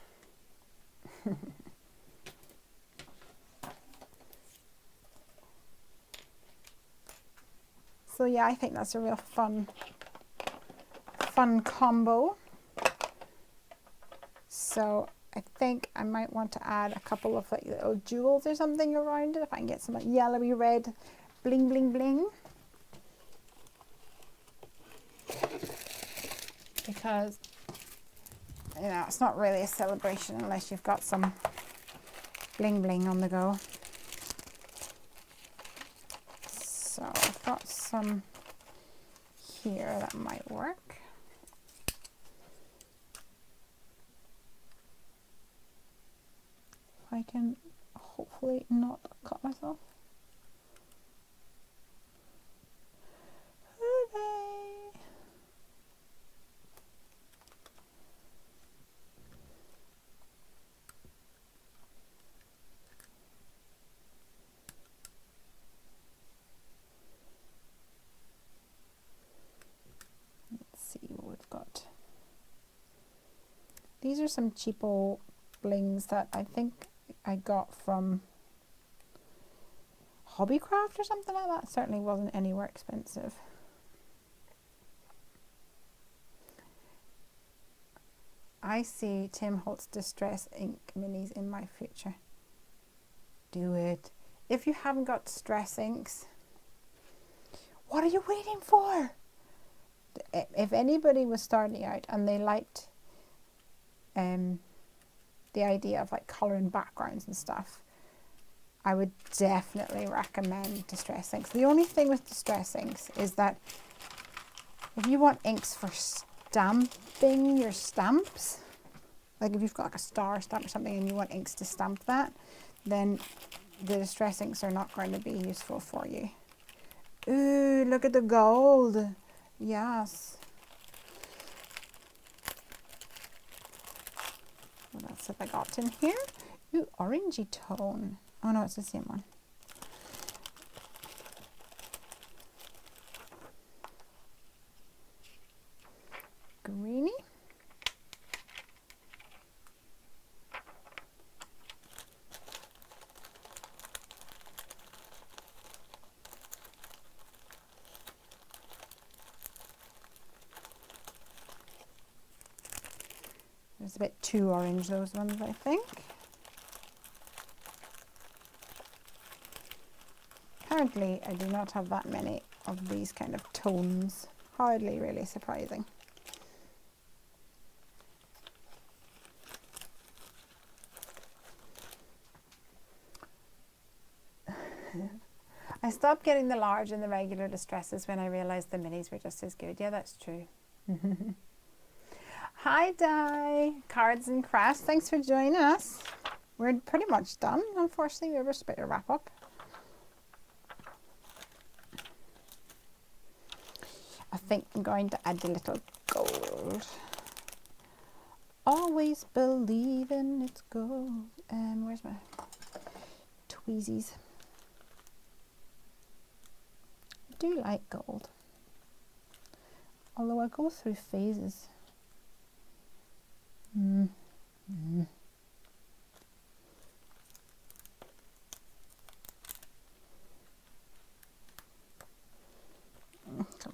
So yeah, I think that's a real fun combo. So I think I might want to add a couple of like little jewels or something around it, if I can get some like yellowy red bling bling bling. Because, you know, it's not really a celebration unless you've got some bling bling on the go. So I've got some here that might work. I can hopefully not cut myself. Hooray! Let's see what we've got. These are some cheapo blings that I think I got from Hobbycraft or something like that. Certainly wasn't anywhere expensive. I see Tim Holtz Distress Ink minis in my future. Do it. If you haven't got Distress Inks, what are you waiting for? If anybody was starting out and they liked the idea of like colouring backgrounds and stuff, I would definitely recommend Distress Inks. The only thing with Distress Inks is that if you want inks for stamping your stamps, like if you've got like a star stamp or something and you want inks to stamp that, then the Distress Inks are not going to be useful for you. Ooh, look at the gold. Yes. What else have I got in here? Ooh, orangey tone. Oh no, it's the same one. Greeny. There's a bit too orange, those ones, I think. Apparently, I do not have that many of these kind of tones. Hardly really surprising. I stopped getting the large and the regular distresses when I realised the minis were just as good. Yeah, that's true. Hi, Di. Cards and Crafts. Thanks for joining us. We're pretty much done. Unfortunately, we were supposed to wrap up. I think I'm going to add a little gold. Always believing it's gold. Where's my tweezies? I do like gold. Although I go through phases. Come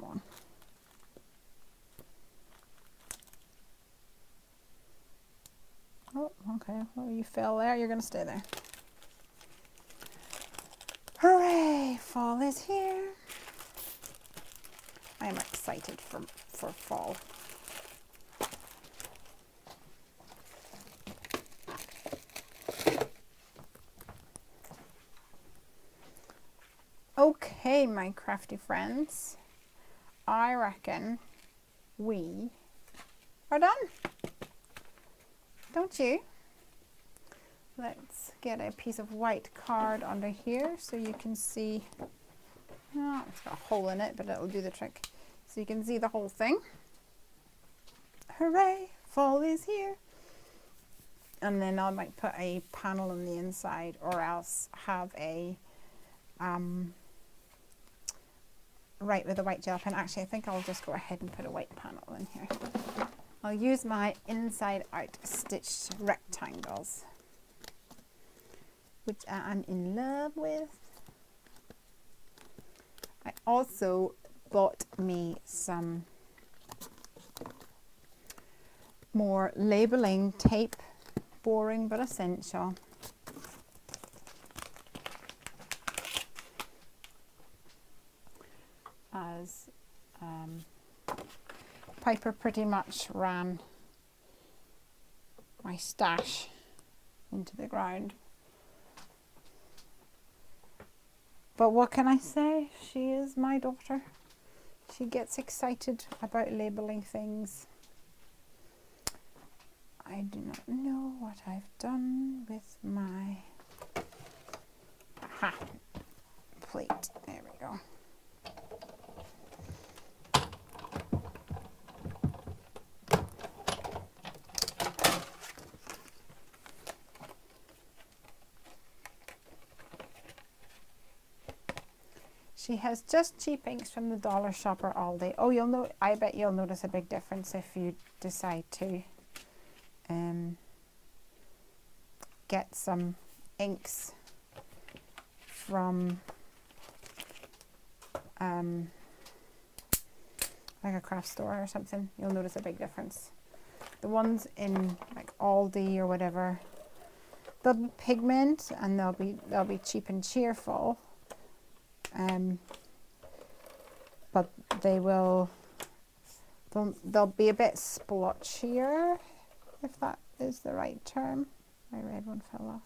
on. Oh, okay. Well, you fell there. You're going to stay there. Hooray! Fall is here. I am excited for fall. Okay, my crafty friends. I reckon we are done. Don't you? Let's get a piece of white card under here so you can see. Oh, it's got a hole in it, but it'll do the trick. So you can see the whole thing. Hooray! Fall is here. And then I might put a panel on the inside, or else have a right with a white gel pen. Actually, I think I'll just go ahead and put a white panel in here. I'll use my inside out stitched rectangles, which I'm in love with. I also bought me some more labeling tape, boring but essential. As Piper pretty much ran my stash into the ground. But what can I say? She is my daughter. She gets excited about labeling things. I do not know what I've done with my plate. There we go. She has just cheap inks from the dollar shop or Aldi. Oh, you'll know. I bet you'll notice a big difference if you decide to get some inks from like a craft store or something. You'll notice a big difference. The ones in like Aldi or whatever, they'll be pigment and they'll be cheap and cheerful. But they'll be a bit splotchier, if that is the right term. My red one fell off.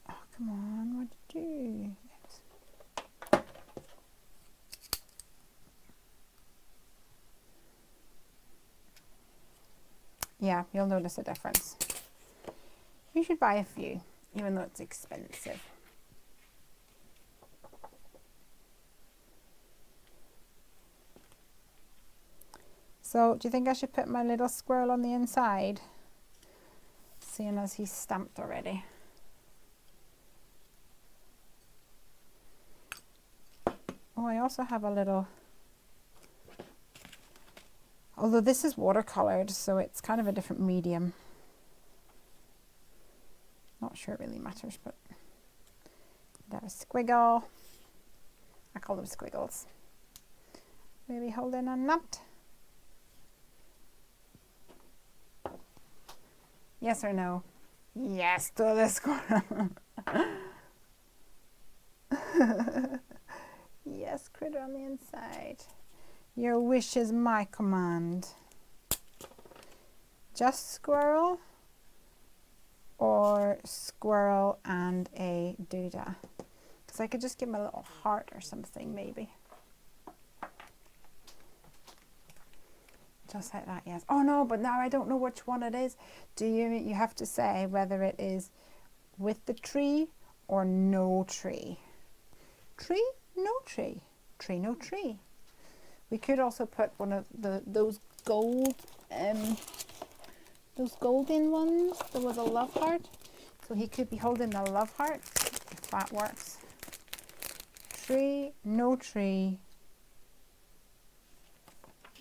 Oh, come on, what did you do? Yeah, you'll notice a difference. You should buy a few, even though it's expensive. So, do you think I should put my little squirrel on the inside? Seeing as he's stamped already. Oh, I also have a little... Although this is watercolored, so it's kind of a different medium. Not sure it really matters, but... I have a squiggle. I call them squiggles. Maybe holding a nut. Yes or no? Yes to the squirrel. Yes, critter on the inside. Your wish is my command. Just squirrel or squirrel and a doodah? Because I could just give him a little heart or something maybe. Just like that, yes. Oh no, but now I don't know which one it is. You have to say whether it is with the tree or no tree. Tree, no tree. Tree, no tree. We could also put one of those golden ones. There was a love heart. So he could be holding the love heart, if that works. Tree, no tree.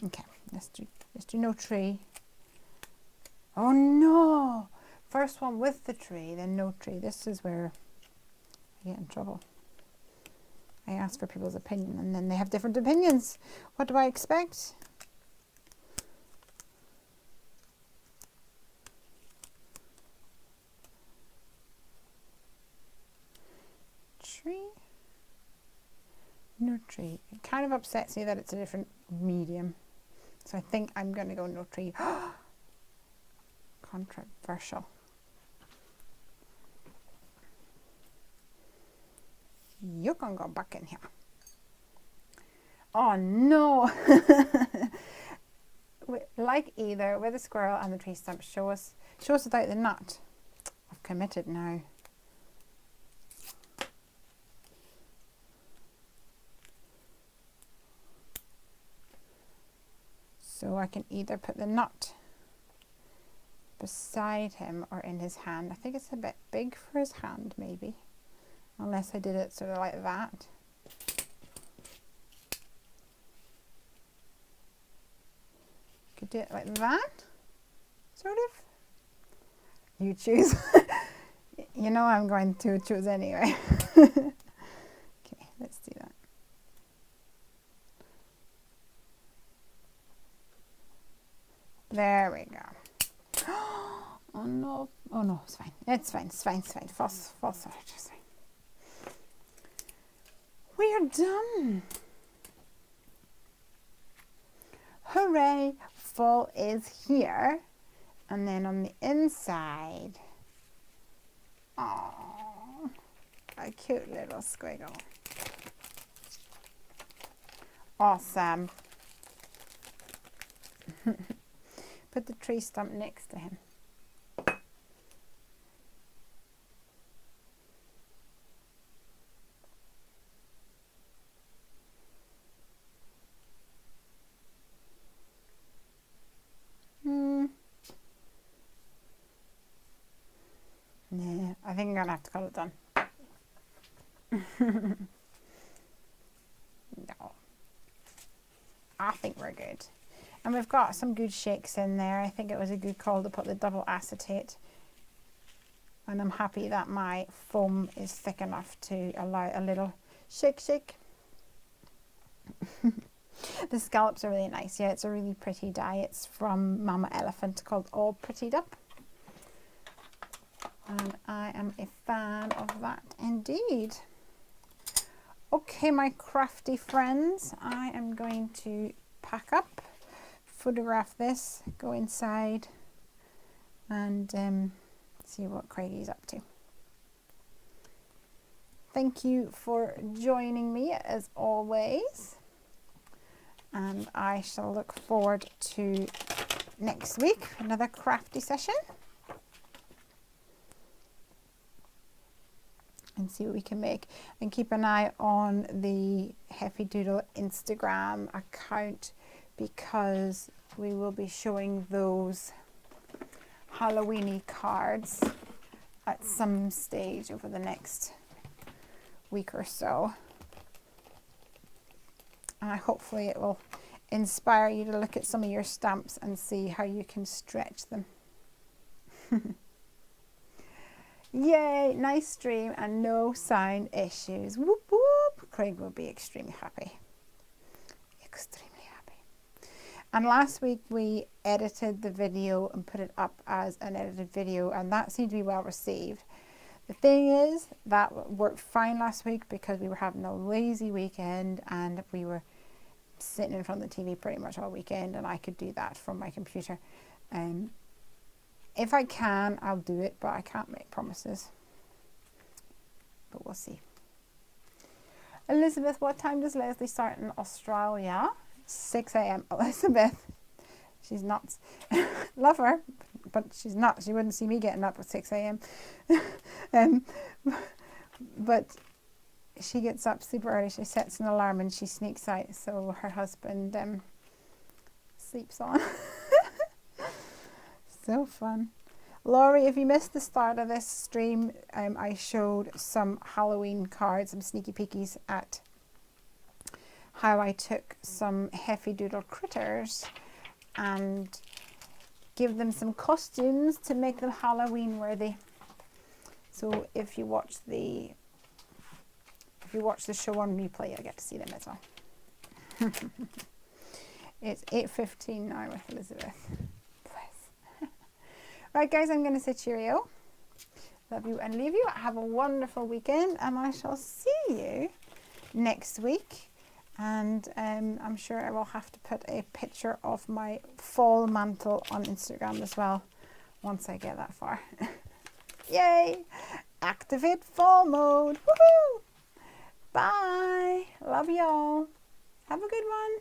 Okay, let's do no tree. Oh no! First one with the tree, then no tree. This is where I get in trouble. I ask for people's opinion and then they have different opinions. What do I expect? Tree? No tree. It kind of upsets me that it's a different medium. So I think I'm going to go no tree. Controversial. You can go back in here. Oh no! Like either with the squirrel and the tree stump, show us without the nut. I've committed now. So I can either put the nut beside him or in his hand. I think it's a bit big for his hand maybe. Unless I did it sort of like that. Could do it like that. Sort of. You choose. You know I'm going to choose anyway. Okay, let's do that. There we go. Oh no. Oh no, it's fine. It's fine. It's fine. It's fine. False start. It's fine. We are done. Hooray! Fall is here. And then on the inside, oh, a cute little squiggle. Awesome. Put the tree stump next to him. Yeah, I think I'm gonna have to call it done. No, I think we're good. And we've got some good shakes in there. I think it was a good call to put the double acetate. And I'm happy that my foam is thick enough to allow a little shake. The scallops are really nice. Yeah, it's a really pretty dye. It's from Mama Elephant called All Prettied Up. And I am a fan of that indeed. Okay, my crafty friends, I am going to pack up, photograph this, go inside and see what Craigie's up to. Thank you for joining me as always. And I shall look forward to next week, another crafty session. And see what we can make, and keep an eye on the Heffy Doodle Instagram account because we will be showing those Halloweeny cards at some stage over the next week or so. And hopefully it will inspire you to look at some of your stamps and see how you can stretch them. Yay, nice stream and no sound issues. Whoop whoop. Craig will be extremely happy. Extremely happy. And last week we edited the video and put it up as an edited video, and that seemed to be well received. The thing is, that worked fine last week because we were having a lazy weekend and we were sitting in front of the TV pretty much all weekend, and I could do that from my computer. If I can, I'll do it, but I can't make promises. But we'll see. Elizabeth, what time does Lesley start in Australia? 6 a.m. Elizabeth, she's nuts. Love her, but she's nuts. She wouldn't see me getting up at 6 a.m. But she gets up super early. She sets an alarm and she sneaks out so her husband sleeps on. So fun. Laurie, if you missed the start of this stream, I showed some Halloween cards, some sneaky peekies at how I took some Heffy Doodle critters and give them some costumes to make them Halloween worthy. So if you watch the show on replay, you'll get to see them as well. It's 8:15 now with Elizabeth. Right guys, I'm going to say cheerio. Love you and leave you. Have a wonderful weekend and I shall see you next week. And I'm sure I will have to put a picture of my fall mantle on Instagram as well once I get that far. Yay! Activate fall mode. Woohoo! Bye. Love y'all. Have a good one.